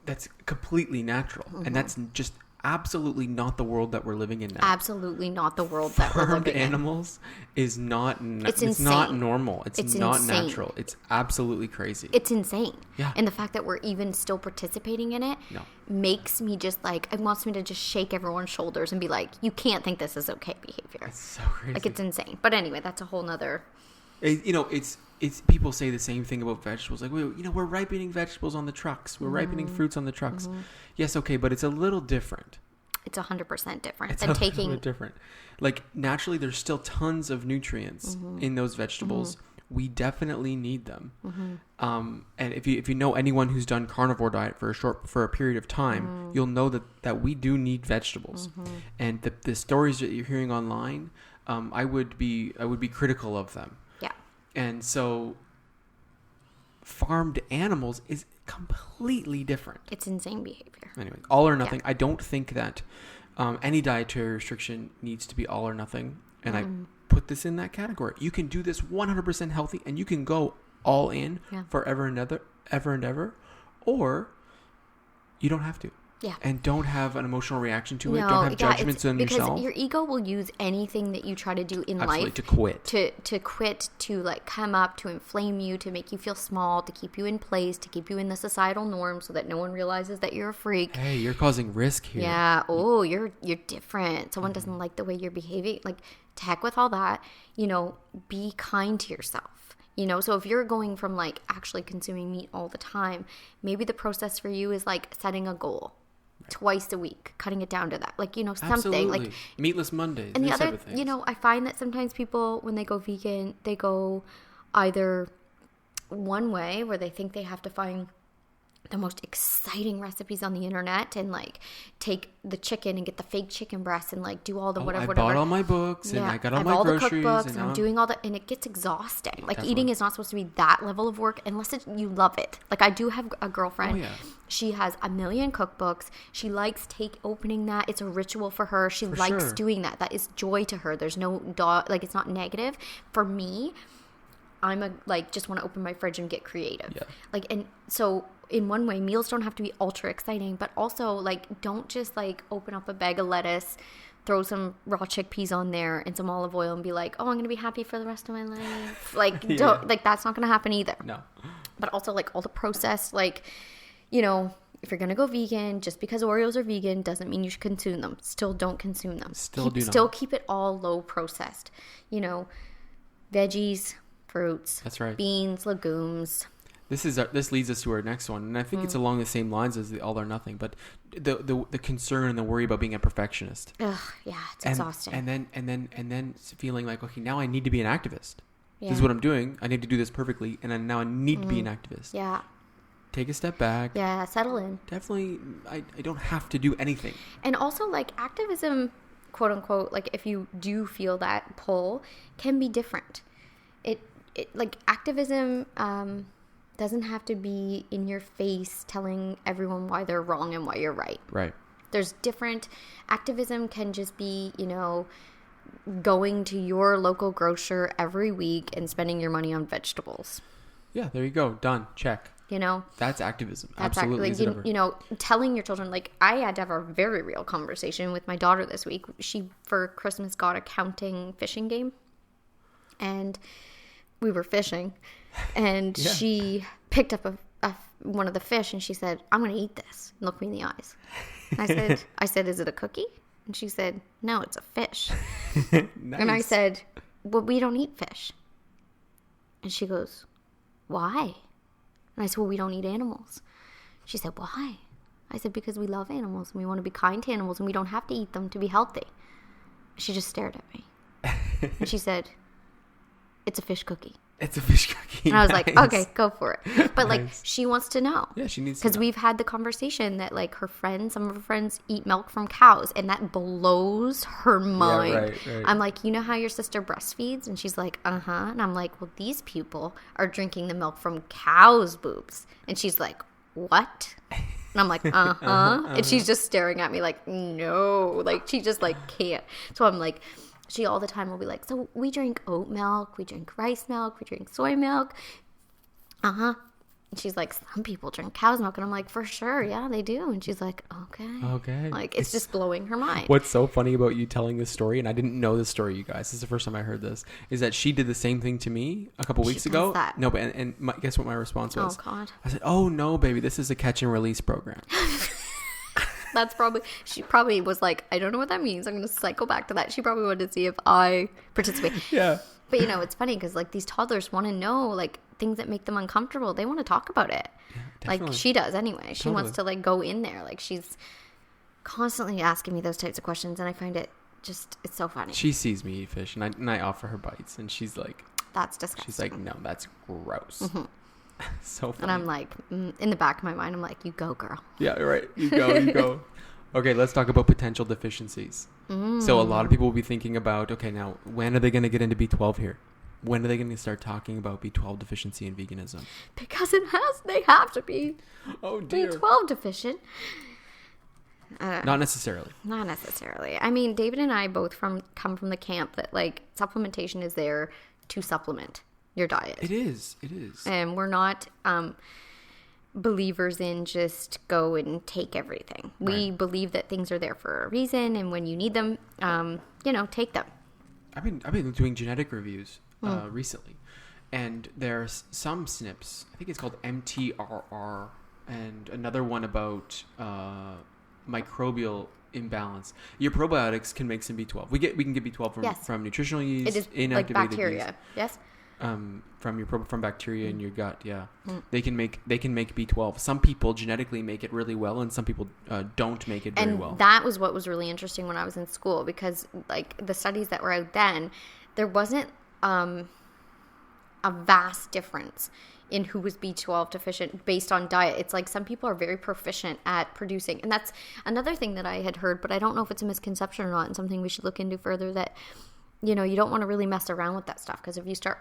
that's completely natural. And that's just absolutely not the world that we're living in now. Absolutely not the world that we're living in. Farmed animals is not, it's not normal. It's not insane. natural. It's absolutely crazy. It's insane. Yeah. And the fact that we're even still participating in it makes me just like, it wants me to just shake everyone's shoulders and be like, you can't think this is okay behavior. It's so crazy. Like, it's insane. But anyway, that's a whole nother... It's people say the same thing about vegetables. Like, we're ripening vegetables on the trucks. We're ripening fruits on the trucks. Yes, okay, but it's a little different. It's 100% different. It's a little different. Like, naturally, there's still tons of nutrients in those vegetables. We definitely need them. And if you know anyone who's done carnivore diet for a period of time, you'll know that we do need vegetables. And the stories that you're hearing online, I would be critical of them. Yeah. And so farmed animals is completely different. It's insane behavior. Anyway, all or nothing. Yeah. I don't think that any dietary restriction needs to be all or nothing. And I put this in that category. You can do this 100% healthy and you can go all in forever and ever, or you don't have to. Yeah. And don't have an emotional reaction to it. Don't have judgments on yourself. Because your ego will use anything that you try to do in life to quit. To quit, to like come up, to inflame you, to make you feel small, to keep you in place, to keep you in the societal norm so that no one realizes that you're a freak. Hey, you're causing risk here. Yeah. Oh, you're different. Someone doesn't like the way you're behaving. Like, to heck with all that. Be kind to yourself. So if you're going from like actually consuming meat all the time, maybe the process for you is like setting a goal. Twice a week, cutting it down to that, like, something. Absolutely. Like Meatless Mondays. And the other, I find that sometimes people, when they go vegan, they go either one way where they think they have to find the most exciting recipes on the internet and like take the chicken and get the fake chicken breasts and like do all the whatever. I bought all my books and I got all my groceries. The cookbooks and I'm doing all that, and it gets exhausting. Like, eating is not supposed to be that level of work unless you love it. Like, I do have a girlfriend. She has 1 million cookbooks. She likes opening that. It's a ritual for her. She likes doing that. That is joy to her. There's no like, it's not negative. For me, I'm just want to open my fridge and get creative. Yeah. Like, and so in one way, meals don't have to be ultra exciting, but also like, don't just like open up a bag of lettuce, throw some raw chickpeas on there and some olive oil and be like, oh, I'm going to be happy for the rest of my life. Like, don't, like, that's not going to happen either. No. But also like all the processed, like, if you're going to go vegan, just because Oreos are vegan doesn't mean you should consume them. Still don't consume them. Still keep it all low processed. Veggies, fruits. That's right. Beans, legumes. This leads us to our next one, and I think it's along the same lines as the all or nothing. But the concern and the worry about being a perfectionist. Ugh, yeah, it's exhausting. And then feeling like, okay, now I need to be an activist. Yeah. This is what I'm doing. I need to do this perfectly, and now I need to be an activist. Yeah. Take a step back. Yeah, settle in. Definitely, I don't have to do anything. And also, like, activism, quote unquote, like, if you do feel that pull, can be different. It like, activism doesn't have to be in your face telling everyone why they're wrong and why you're right. Right. There's different, activism can just be, going to your local grocer every week and spending your money on vegetables. Yeah, there you go. Done. Check. That's activism. That's absolutely. Telling your children, like, I had to have a very real conversation with my daughter this week. She, for Christmas, got a counting fishing game. And we were fishing. And she picked up a one of the fish, and she said, I'm going to eat this. And look me in the eyes. And I said, is it a cookie? And she said, no, it's a fish. Nice. And I said, well, we don't eat fish. And she goes, why? And I said, well, we don't eat animals. She said, why? I said, because we love animals and we want to be kind to animals and we don't have to eat them to be healthy. She just stared at me. And she said, it's a fish cookie. It's a fish cookie. And I was like, okay, go for it. But like, she wants to know. Yeah, she needs to know. Because we've had the conversation that like some of her friends eat milk from cows, and that blows her mind. Yeah, right. I'm like, you know how your sister breastfeeds? And she's like, uh-huh. And I'm like, well, these people are drinking the milk from cows' boobs. And she's like, what? And I'm like, uh-huh. And she's just staring at me like, no. Like, she just like can't. So I'm like, she all the time will be like, so we drink oat milk, we drink rice milk, we drink soy milk. Uh-huh. And she's like, some people drink cow's milk. And I'm like, for sure, yeah, they do. And she's like, okay. Like, it's just blowing her mind. What's so funny about you telling this story, and I didn't know this story, you guys, this is the first time I heard this, is that she did the same thing to me a couple weeks ago. That. No, but guess what my response was? Oh, God. I said, oh, no, baby, this is a catch and release program. She probably was like, I don't know what that means. I'm going to cycle back to that. She probably wanted to see if I participate. Yeah. But, it's funny because, like, these toddlers want to know, like, things that make them uncomfortable. They want to talk about it. Yeah, like, she does anyway. She wants to, like, go in there. Like, she's constantly asking me those types of questions, and I find it it's so funny. She sees me eat fish, and I offer her bites, and she's like... That's disgusting. She's like, no, that's gross. Mm-hmm. So funny. And I'm like, in the back of my mind, I'm like, you go, girl. Yeah, right. You go. Okay, let's talk about potential deficiencies. So a lot of people will be thinking about, okay, now, when are they going to get into B12 here? When are they going to start talking about B12 deficiency in veganism? Because they have to be B12 deficient. Not necessarily. Not necessarily. I mean, David and I both come from the camp that, like, supplementation is there to supplement your diet. It is. And we're not believers in just go and take everything. Right. We believe that things are there for a reason, and when you need them, take them. I've been doing genetic reviews recently, and there's some SNPs. I think it's called MTRR, and another one about microbial imbalance. Your probiotics can make some B12. We can get B12 from nutritional yeast, it is inactivated like bacteria. yeast. Yes. From bacteria in your gut, yeah. They can make B12. Some people genetically make it really well, and some people don't make it very well. And that was what was really interesting when I was in school, because like the studies that were out then, there wasn't a vast difference in who was B12 deficient based on diet. It's like some people are very proficient at producing, and that's another thing that I had heard, but I don't know if it's a misconception or not, and something we should look into further, that you don't want to really mess around with that stuff, because if you start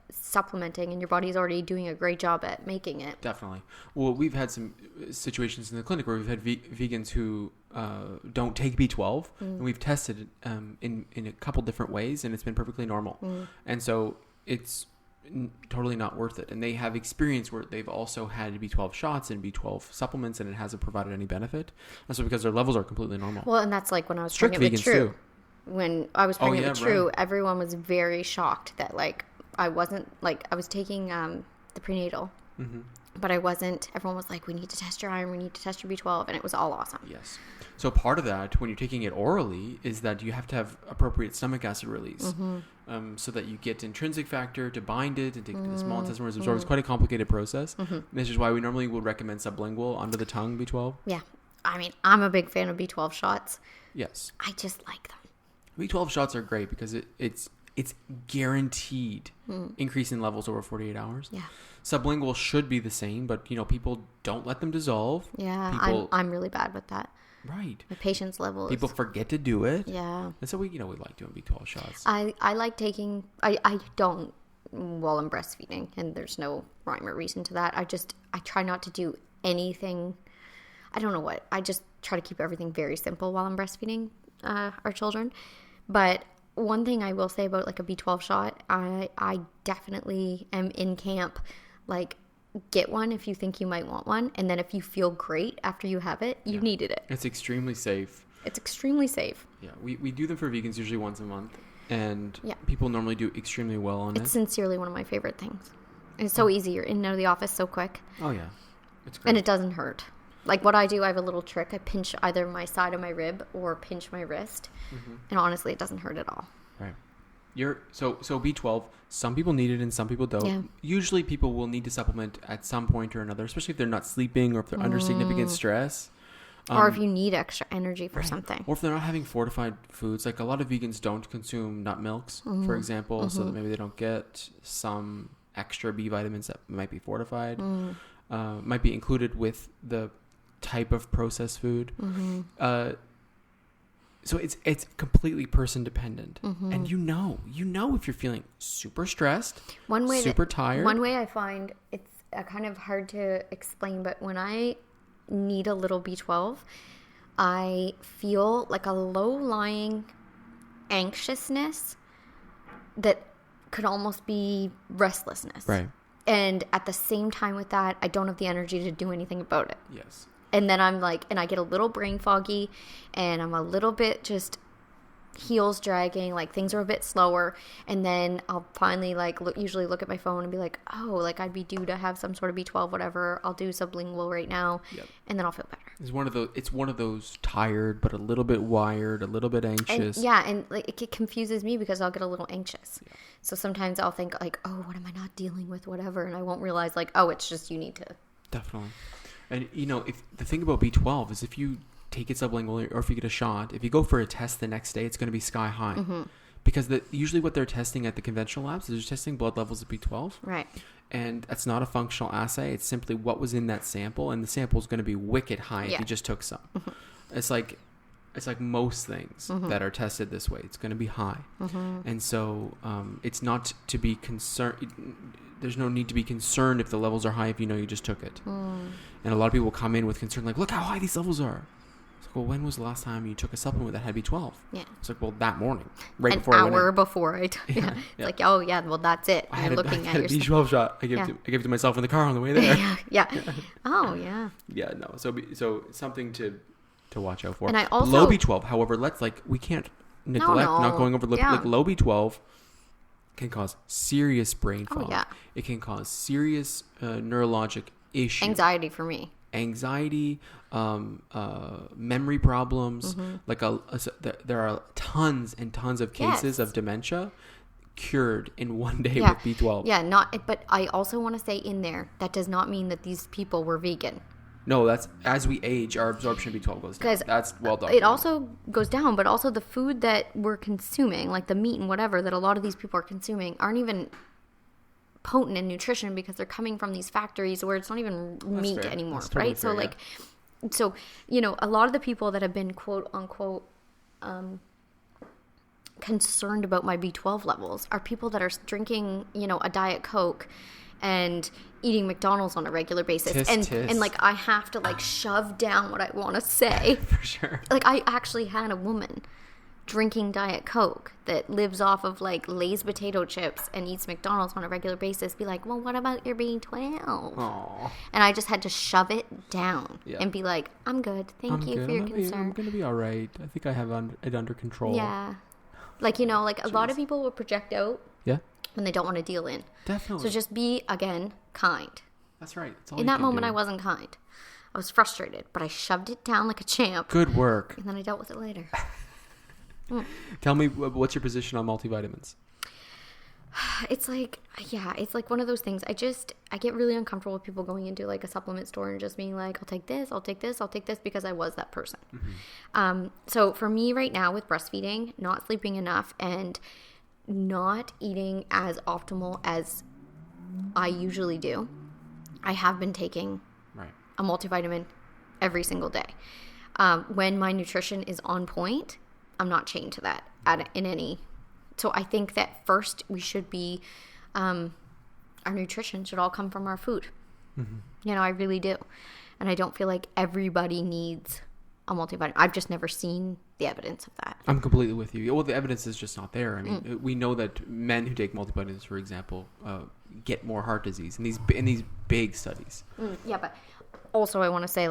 supplementing and your body's already doing a great job at making it. Definitely. Well, we've had some situations in the clinic where we've had vegans who don't take B12, and we've tested it in a couple different ways, and it's been perfectly normal. And so it's totally not worth it. And they have experience where they've also had B12 shots and B12 supplements, and it hasn't provided any benefit. That's because their levels are completely normal. Well, and that's like when I was pregnant with True. Too. When I was pregnant with True, everyone was very shocked that, like, I wasn't, like, I was taking the prenatal, but I wasn't. Everyone was like, we need to test your iron, we need to test your B12, and it was all awesome. Yes. So part of that, when you're taking it orally, is that you have to have appropriate stomach acid release, so that you get intrinsic factor to bind it and take the small intestine where it's absorbed. It's quite a complicated process. This is why we normally would recommend sublingual under the tongue B12. Yeah. I mean, I'm a big fan of B12 shots. Yes. I just like them. B12 shots are great because it's guaranteed increase in levels over 48 hours. Yeah. Sublingual should be the same, but people don't let them dissolve. Yeah, I'm really bad with that. Right. My patience levels. People forget to do it. Yeah. And so we like doing B12 shots. I like taking. I don't while I'm breastfeeding, and there's no rhyme or reason to that. I try not to do anything. I don't know what. I just try to keep everything very simple while I'm breastfeeding our children. But one thing I will say about like a B12 shot, I definitely am in camp, like, get one if you think you might want one, and then if you feel great after you have it, you needed it. It's extremely safe. It's extremely safe. Yeah, we do them for vegans usually once a month, and people normally do extremely well on it. It's sincerely one of my favorite things. And it's so easy. You're in and out of the office so quick. Oh, yeah. It's great. And it doesn't hurt. Like what I do, I have a little trick. I pinch either my side of my rib or pinch my wrist. And honestly, it doesn't hurt at all. Right. So B12, some people need it and some people don't. Yeah. Usually people will need to supplement at some point or another, especially if they're not sleeping or if they're under significant stress. Or if you need extra energy for something. Or if they're not having fortified foods. Like a lot of vegans don't consume nut milks, for example, so that maybe they don't get some extra B vitamins that might be fortified. Might be included with the type of processed food. So it's completely person dependent. And you know if you're feeling super stressed, super tired. One way I find it's kind of hard to explain, but when I need a little B12, I feel like a low-lying anxiousness that could almost be restlessness. Right. And at the same time with that, I don't have the energy to do anything about it. Yes. And then I'm like, and I get a little brain foggy and I'm a little bit just heels dragging, like things are a bit slower. And then I'll finally usually look at my phone and be like, oh, like I'd be due to have some sort of B12, whatever. I'll do sublingual right now. Yep. And then I'll feel better. It's one of those tired, but a little bit wired, a little bit anxious. And like it confuses me because I'll get a little anxious. Yeah. So sometimes I'll think like, oh, what am I not dealing with, whatever. And I won't realize like, oh, it's just you need to. Definitely. And, if the thing about B12 is if you take it sublingually or if you get a shot, if you go for a test the next day, it's going to be sky high. Because usually what they're testing at the conventional labs is they're testing blood levels of B12. Right. And that's not a functional assay. It's simply what was in that sample. And the sample is going to be wicked high if you just took some. It's like most things that are tested this way. It's going to be high. And so it's not to be concerned. There's no need to be concerned if the levels are high if you know you just took it. And a lot of people come in with concern like, look how high these levels are. It's like, well, when was the last time you took a supplement that had B12? Yeah. It's like, well, that morning. Right before I went in. An hour before I took it. Yeah. Like, oh, yeah, well, that's it. I had a B12 shot. I gave it to myself in the car on the way there. Yeah. Oh, yeah. Yeah, no. So something to watch out for. And I also... Low B12, however, we can't neglect not going over like low B12 can cause serious brain fog. Yeah. It can cause serious neurologic issues. Anxiety for me. Anxiety, memory problems. There are tons and tons of cases of dementia cured in one day with B12. Yeah, but I also want to say in there, that does not mean that these people were vegan. No, that's as we age, our absorption of B12 goes down. That's well documented. It also goes down, but also the food that we're consuming, like the meat and whatever that a lot of these people are consuming, aren't even potent in nutrition because they're coming from these factories where it's not even meat anymore, totally right? Fair, so a lot of the people that have been quote unquote concerned about my B12 levels are people that are drinking, a Diet Coke and eating McDonald's on a regular basis. And like I have to shove down what I want to say. For sure. Like I actually had a woman drinking Diet Coke that lives off of Lay's potato chips and eats McDonald's on a regular basis be like, well, what about your B12? Aww. And I just had to shove it down and be like, I'm good. Thank you for your concern. I'm going to be all right. I think I have it under control. Yeah. A lot of people will project out. Yeah. When they don't want to deal in. Definitely. So just be, again, kind. That's right. That's all in that moment, I wasn't kind. I was frustrated, but I shoved it down like a champ. Good work. And then I dealt with it later. Tell me, what's your position on multivitamins? It's it's like one of those things. I get really uncomfortable with people going into a supplement store and just being like, I'll take this, I'll take this, I'll take this because I was that person. So for me right now with breastfeeding, not sleeping enough, and not eating as optimal as I usually do, I have been taking a multivitamin every single day. When my nutrition is on point, I'm not chained to that in any. So I think that first we should be, our nutrition should all come from our food. I really do. And I don't feel like everybody needs a multivitamin. I've just never seen the evidence of that. I'm completely with you. Well, the evidence is just not there. I mean, we know that men who take multivitamins, for example, get more heart disease in these big studies. Yeah, but also I want to say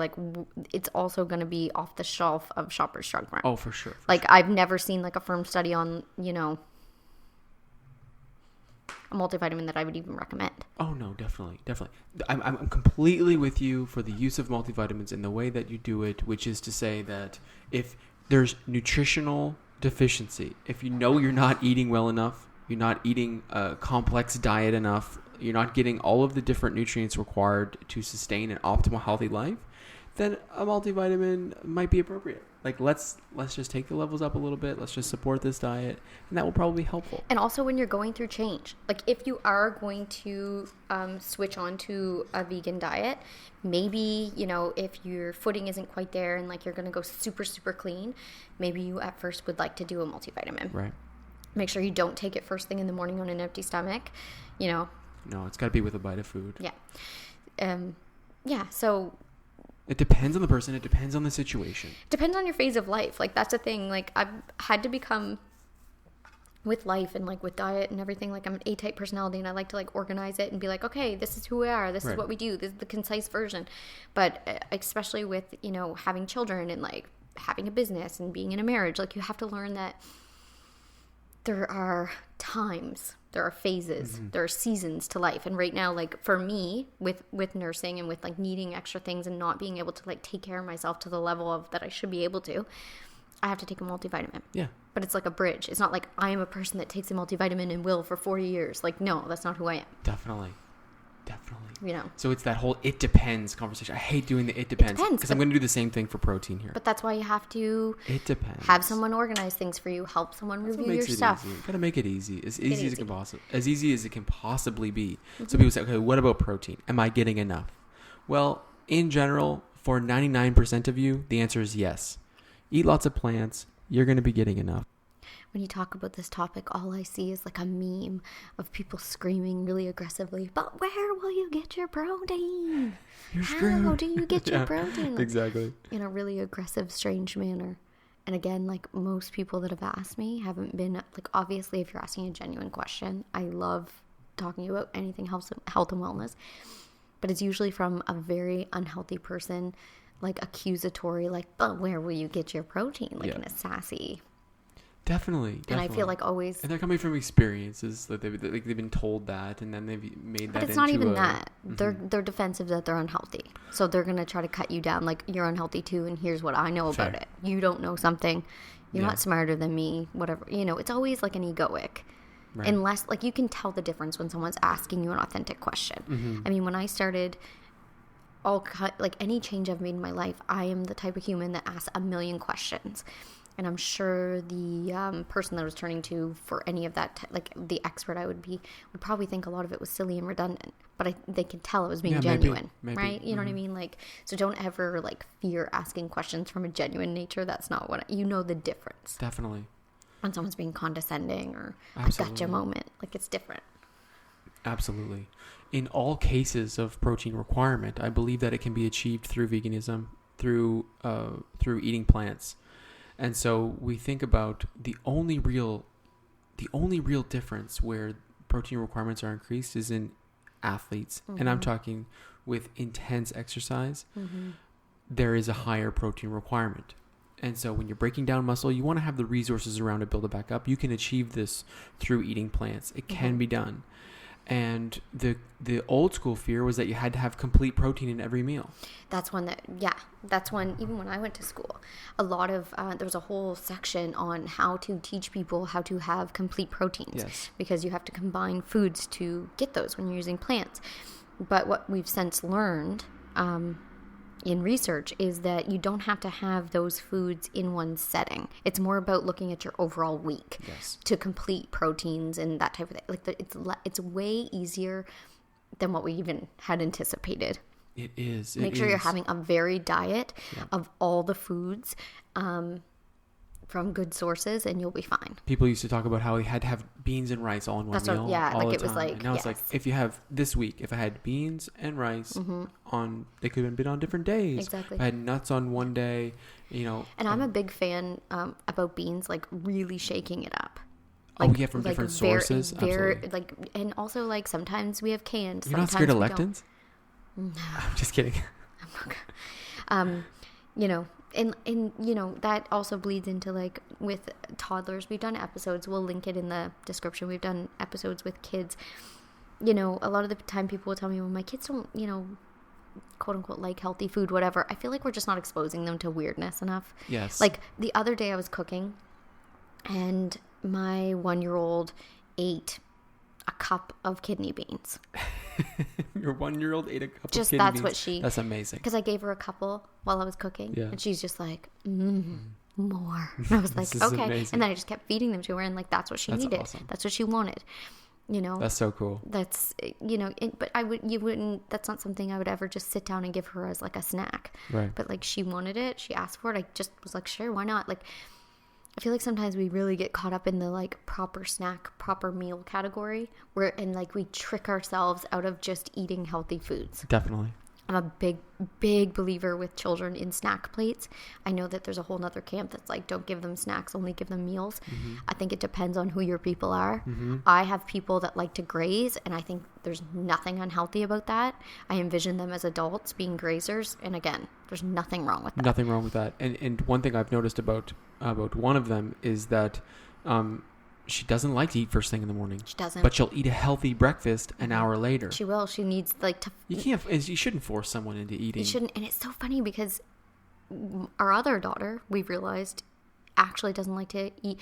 it's also going to be off the shelf of Shoppers Drug Mart. Oh, for sure. I've never seen a firm study on a multivitamin that I would even recommend. Oh no, definitely. I'm completely with you for the use of multivitamins in the way that you do it, which is to say that if there's nutritional deficiency, if you know you're not eating well enough, you're not eating a complex diet enough, you're not getting all of the different nutrients required to sustain an optimal healthy life, then a multivitamin might be appropriate. Like, let's just take the levels up a little bit. Let's just support this diet, and that will probably be helpful. And also when you're going through change, like if you are going to switch on to a vegan diet, maybe, you know, if your footing isn't quite there and like you're going to go super, super clean, maybe you at first would like to do a multivitamin. Right. Make sure you don't take it first thing in the morning on an empty stomach, you know. No, it's got to be with a bite of food. Yeah. Yeah, so... It depends on the person. It depends on the situation. Depends on your phase of life. Like, that's the thing. Like, I've had to become, with life and, like, with diet and everything, like, I'm an A-type personality, and I like to, like, organize it and be like, okay, this is who we are. This is what we do. This is the concise version. But especially with, you know, having children and, like, having a business and being in a marriage, like, you have to learn that there are times, there are phases, there are seasons to life. And right now, like for me, with nursing and with like needing extra things and not being able to like take care of myself to the level of that I should be able to, I have to take a multivitamin. Yeah. But it's like a bridge. It's not like I am a person that takes a multivitamin and will for 40 years. Like, no, that's not who I am. Definitely. You know. So it's that whole it depends conversation. I hate doing the it depends because I'm going to do the same thing for protein here. But that's why you have to it depends. Have someone organize things for you, help someone review your stuff. You got to make it easy. As easy as it can possibly be. So people say, okay, what about protein? Am I getting enough? Well, in general, for 99% of you, the answer is yes. Eat lots of plants. You're going to be getting enough. When you talk about this topic, all I see is like a meme of people screaming really aggressively, but where will you get your protein? How do you get your protein? Like, exactly. In a really aggressive, strange manner. And again, like most people that have asked me haven't been, like obviously if you're asking a genuine question, I love talking about anything health and wellness. But it's usually from a very unhealthy person, like accusatory, like, but where will you get your protein? Like in a sassy... Definitely. And I feel like always... And they're coming from experiences. Like they've been told that, and then they've made that into But it's not even that. They're defensive that they're unhealthy. So they're going to try to cut you down. Like, you're unhealthy too, and here's what I know about it. You don't know something. You're not smarter than me. Whatever. You know, it's always like an egoic. Right. Unless, like, you can tell the difference when someone's asking you an authentic question. I mean, when I started... like any change I've made in my life, I am the type of human that asks a million questions. And I'm sure the person that I was turning to for any of that, like the expert I would probably think a lot of it was silly and redundant. But they could tell it was being genuine, maybe. Right? You know what I mean? Like, so don't ever like fear asking questions from a genuine nature. That's not what you know the difference. Definitely. When someone's being condescending or a gotcha moment, like it's different. Absolutely. In all cases of protein requirement, I believe that it can be achieved through veganism, through eating plants. And so we think about the only real difference where protein requirements are increased is in athletes. And I'm talking with intense exercise, there is a higher protein requirement. And so when you're breaking down muscle, you want to have the resources around to build it back up. You can achieve this through eating plants. It can be done. And the old school fear was that you had to have complete protein in every meal. That's when, even when I went to school, a lot of, there was a whole section on how to teach people how to have complete proteins. Yes. Because you have to combine foods to get those when you're using plants. But what we've since learned, in research is that you don't have to have those foods in one setting. It's more about looking at your overall week to complete proteins and that type of thing. Like it's way easier than what we even had anticipated. It is. Make sure you're having a varied diet of all the foods from good sources, and you'll be fine. People used to talk about how we had to have beans and rice all in one meal. It was like, and now it's like, if you have this week, if I had beans and rice they could have been on different days. Exactly. If I had nuts on one day, you know. And I'm a big fan about beans, like really shaking it up. Like, we get from different sources. Absolutely. Like, and also like sometimes we have canned. You're not scared of lectins? No. I'm just kidding. I'm not. You know, And you know, that also bleeds into like with toddlers. We've done episodes, we'll link it in the description. We've done episodes with kids. You know, a lot of the time people will tell me, well, my kids don't, you know, quote unquote, like healthy food, whatever. I feel like we're just not exposing them to weirdness enough. Yes. Like the other day I was cooking and my 1-year-old ate a cup of kidney beans. Your 1-year-old ate a cup of kidney beans? That's what she... That's amazing. Because I gave her a couple while I was cooking. Yeah. And she's just like, more. And I was like, okay. Amazing. And then I just kept feeding them to her. And like, that's what she needed. Awesome. That's what she wanted. You know? That's so cool. That's, you know, but you wouldn't, that's not something I would ever just sit down and give her as like a snack. Right. But like, she wanted it. She asked for it. I just was like, sure, why not? Like, I feel like sometimes we really get caught up in the like proper snack, proper meal category and like we trick ourselves out of just eating healthy foods. Definitely. I'm a big believer with children in snack plates. I know that there's a whole nother camp that's like, don't give them snacks, only give them meals. Mm-hmm. I think it depends on who your people are. Mm-hmm. I have people that like to graze, and I think there's nothing unhealthy about that. I envision them as adults being grazers, and again, there's nothing wrong with that. Nothing wrong with that. And one thing I've noticed about one of them is that she doesn't like to eat first thing in the morning. She doesn't. But she'll eat a healthy breakfast an hour later. She will. She needs like to... You shouldn't force someone into eating. You shouldn't. And it's so funny because our other daughter, we've realized, actually doesn't like to eat.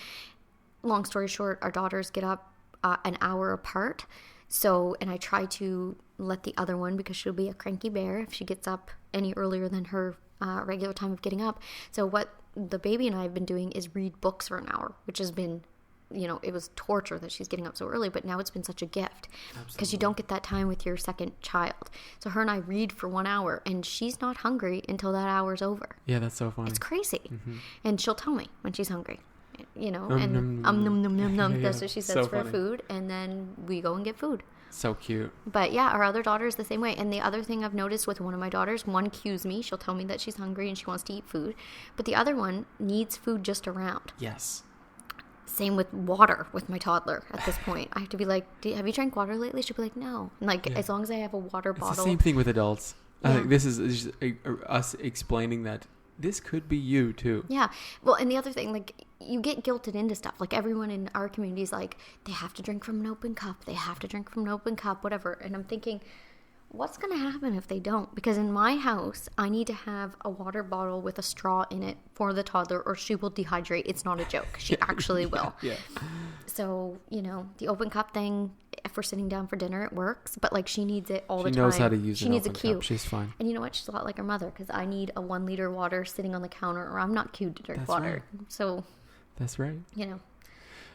Long story short, our daughters get up an hour apart. So, and I try to let the other one, because she'll be a cranky bear if she gets up any earlier than her regular time of getting up. So what the baby and I have been doing is read books for an hour, which has been... You know, it was torture that she's getting up so early, but now it's been such a gift because you don't get that time with your second child. So her and I read for 1 hour, and she's not hungry until that hour's over. Yeah, that's so funny. It's crazy. Mm-hmm. And she'll tell me when she's hungry, you know, and num num num num. That's what she says for food, and then we go and get food. So cute. But yeah, our other daughter is the same way. And the other thing I've noticed with one of my daughters, one cues me. She'll tell me that she's hungry and she wants to eat food, but the other one needs food just around. Yes. Same with water with my toddler at this point. I have to be like, have you drank water lately? She'll be like, no. And like, as long as I have a water bottle. It's the same thing with adults. Yeah. I think this is just us explaining that this could be you too. Yeah. Well, and the other thing, like, you get guilted into stuff. Like, everyone in our community is like, they have to drink from an open cup. They have to drink from an open cup, whatever. And I'm thinking, what's going to happen if they don't? Because in my house, I need to have a water bottle with a straw in it for the toddler, or she will dehydrate. It's not a joke. She actually will. Yeah. So, you know, the open cup thing, if we're sitting down for dinner, it works. But, like, she needs it all the time. She knows how to use She needs a cue. Cup. She's fine. And you know what? She's a lot like her mother, because I need a 1 liter water sitting on the counter, or I'm not cued to drink water. Right. So. That's right. You know,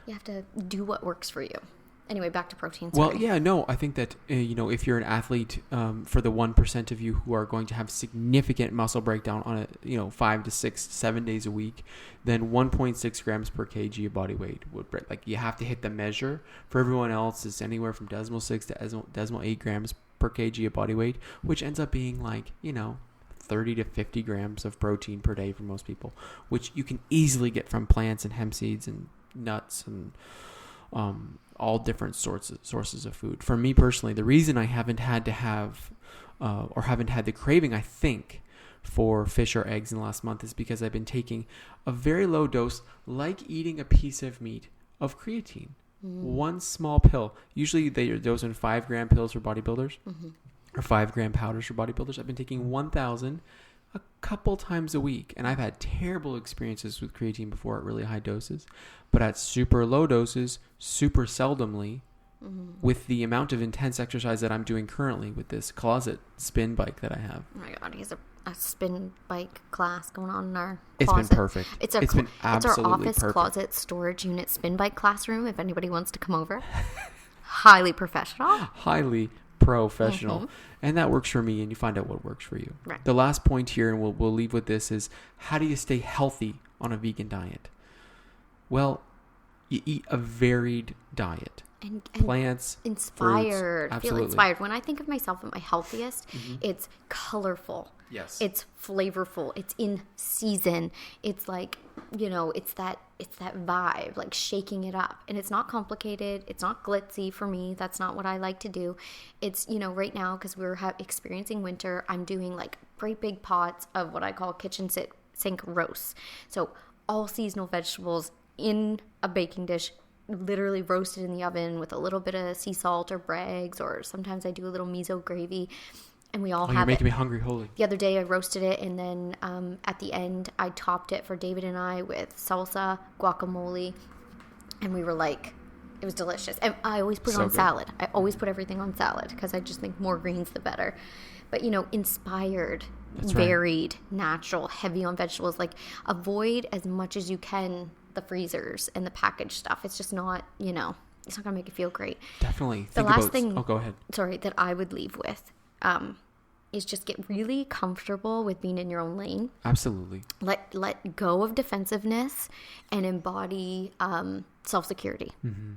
you have to do what works for you. Anyway, back to protein. Sorry. Well, yeah, no, I think that, you know, if you're an athlete, for the 1% of you who are going to have significant muscle breakdown on a, you know, 5 to 6, 7 days a week, then 1.6 grams per kg of body weight would break. Like, you have to hit the measure. For everyone else, it's anywhere from decimal 6 to decimal 8 grams per kg of body weight, which ends up being like, you know, 30 to 50 grams of protein per day for most people, which you can easily get from plants and hemp seeds and nuts and all different sources of food. For me personally, the reason I haven't had to have or haven't had the craving, I think, for fish or eggs in the last month is because I've been taking a very low dose, like eating a piece of meat, of creatine. One small pill. Usually those are 5 gram pills for bodybuilders, or 5 gram powders for bodybuilders. I've been taking 1,000 a couple times a week, and I've had terrible experiences with creatine before at really high doses, but at super low doses, super seldomly, with the amount of intense exercise that I'm doing currently with this closet spin bike that I have. Oh my God, he has a spin bike class going on in our closet. It's been perfect. It's been absolutely our office perfect. Closet storage unit spin bike classroom, if anybody wants to come over. Highly professional. Highly professional. And that works for me, and you find out what works for you. Right. The last point here, and we'll leave with this, is how do you stay healthy on a vegan diet? Well, you eat a varied diet. And plants, inspired. Fruits, feel inspired. When I think of myself at my healthiest, it's colorful. Yes. It's flavorful. It's in season. It's like, you know, it's that vibe, like shaking it up. And it's not complicated. It's not glitzy for me. That's not what I like to do. It's, you know, right now, because we're experiencing winter, I'm doing like great big pots of what I call kitchen sit sink roasts. So all seasonal vegetables in a baking dish, literally roasted in the oven with a little bit of sea salt or Bragg's, or sometimes I do a little miso gravy. And we all have it. You're making me hungry, holy. The other day I roasted it, and then at the end I topped it for David and I with salsa, guacamole, and we were like, it was delicious. And I always put it on salad. I always put everything on salad because I just think more greens the better. But, inspired, varied, natural, heavy on vegetables. Like, avoid as much as you can the freezers and the packaged stuff. It's just not, it's not going to make you feel great. Definitely. The last thing, go ahead. Sorry, that I would leave with is just get really comfortable with being in your own lane. Absolutely. Let go of defensiveness and embody self-security,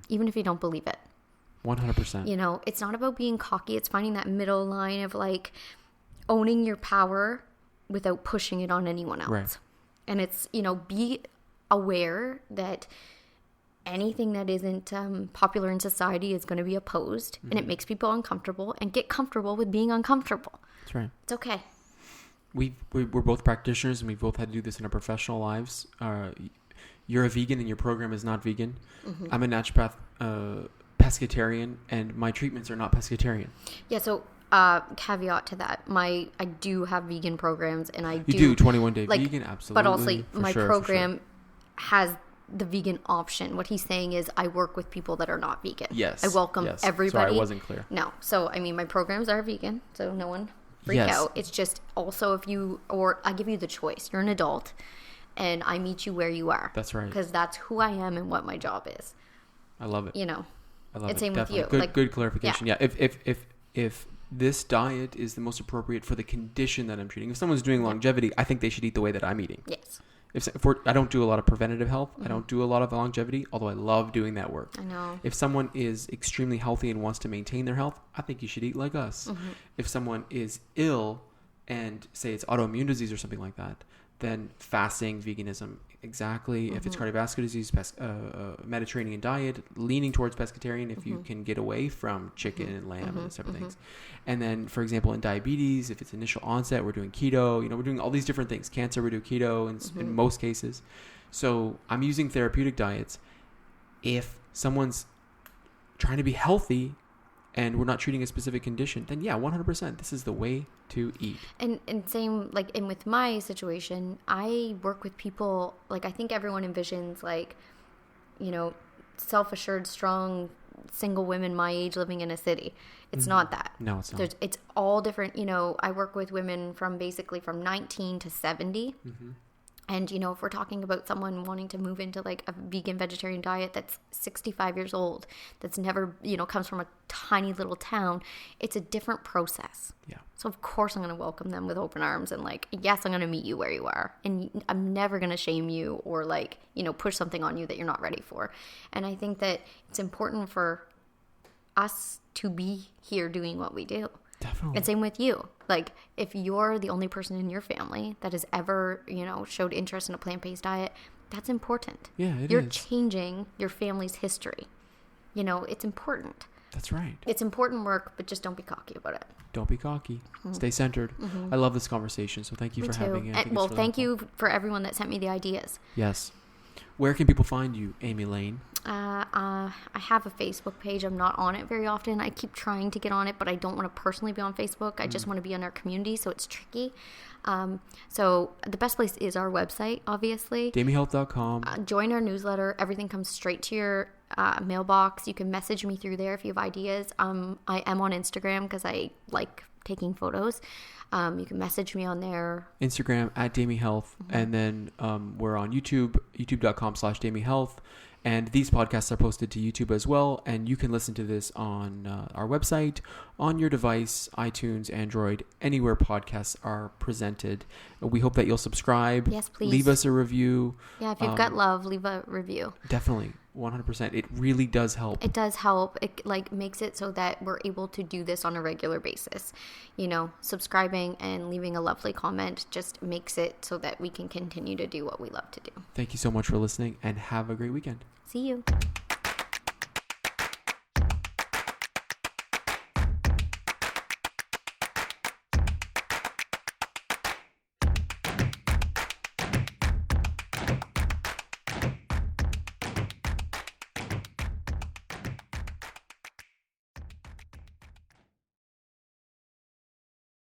even if you don't believe it. 100%. It's not about being cocky. It's finding that middle line of like owning your power without pushing it on anyone else. Right. And it's, be aware that anything that isn't popular in society is going to be opposed, and it makes people uncomfortable, and get comfortable with being uncomfortable. That's right. It's okay. We're both practitioners, and we both had to do this in our professional lives. You're a vegan, and your program is not vegan. I'm a naturopath, pescatarian, and my treatments are not pescatarian. Yeah, so caveat to that, I do have vegan programs, and I do 21-day vegan, absolutely. But also, my program has the vegan option. What he's saying is I work with people that are not vegan. Yes. I welcome everybody. Sorry, I wasn't clear. No. So, my programs are vegan, so no one freak out. It's just also I give you the choice. You're an adult, and I meet you where you are. That's right. Because that's who I am and what my job is. I love it. I love it. Same Definitely. with you. Good clarification. Yeah. If this diet is the most appropriate for the condition that I'm treating, if someone's doing longevity, I think they should eat the way that I'm eating. Yes. I don't do a lot of preventative health. I don't do a lot of longevity, although I love doing that work. I know. If someone is extremely healthy and wants to maintain their health, I think you should eat like us. If someone is ill and say it's autoimmune disease or something like that, then fasting, veganism, exactly. If it's cardiovascular disease, Mediterranean diet, leaning towards pescatarian if you can get away from chicken and lamb and separate things. And then, for example, in diabetes, if it's initial onset, we're doing keto. We're doing all these different things. Cancer, we do keto in most cases. So I'm using therapeutic diets. If someone's trying to be healthy and we're not treating a specific condition, then 100%, this is the way to eat. And same, and with my situation, I work with people, I think everyone envisions, self-assured, strong, single women my age living in a city. It's not that. No, it's not. It's all different. I work with women from 19 to 70. And, if we're talking about someone wanting to move into a vegan vegetarian diet that's 65 years old, that's never, comes from a tiny little town, it's a different process. Yeah. So, of course, I'm going to welcome them with open arms and yes, I'm going to meet you where you are. And I'm never going to shame you or push something on you that you're not ready for. And I think that it's important for us to be here doing what we do. Definitely. And same with you. If you're the only person in your family that has ever, showed interest in a plant-based diet, that's important. Yeah, You're changing your family's history. It's important. That's right. It's important work, but just don't be cocky about it. Don't be cocky. Stay centered. I love this conversation, so thank you for having it. And, thank you for everyone that sent me the ideas. Yes. Where can people find you, Amy Lane? I have a Facebook page. I'm not on it very often. I keep trying to get on it, but I don't want to personally be on Facebook. I just want to be in our community, so it's tricky. So the best place is our website, obviously. DamieHealth.com. Join our newsletter. Everything comes straight to your mailbox. You can message me through there if you have ideas. I am on Instagram because I like taking photos. You can message me on there. Instagram @DamieHealth. And then we're on YouTube, youtube.com/DamieHealth. And these podcasts are posted to YouTube as well. And you can listen to this on our website, on your device, iTunes, Android, anywhere podcasts are presented. We hope that you'll subscribe. Yes, please. Leave us a review. Yeah, if you've got love, leave a review. Definitely. 100%. It really does help. It does help. It makes it so that we're able to do this on a regular basis. Subscribing and leaving a lovely comment just makes it so that we can continue to do what we love to do. Thank you so much for listening and have a great weekend. See you.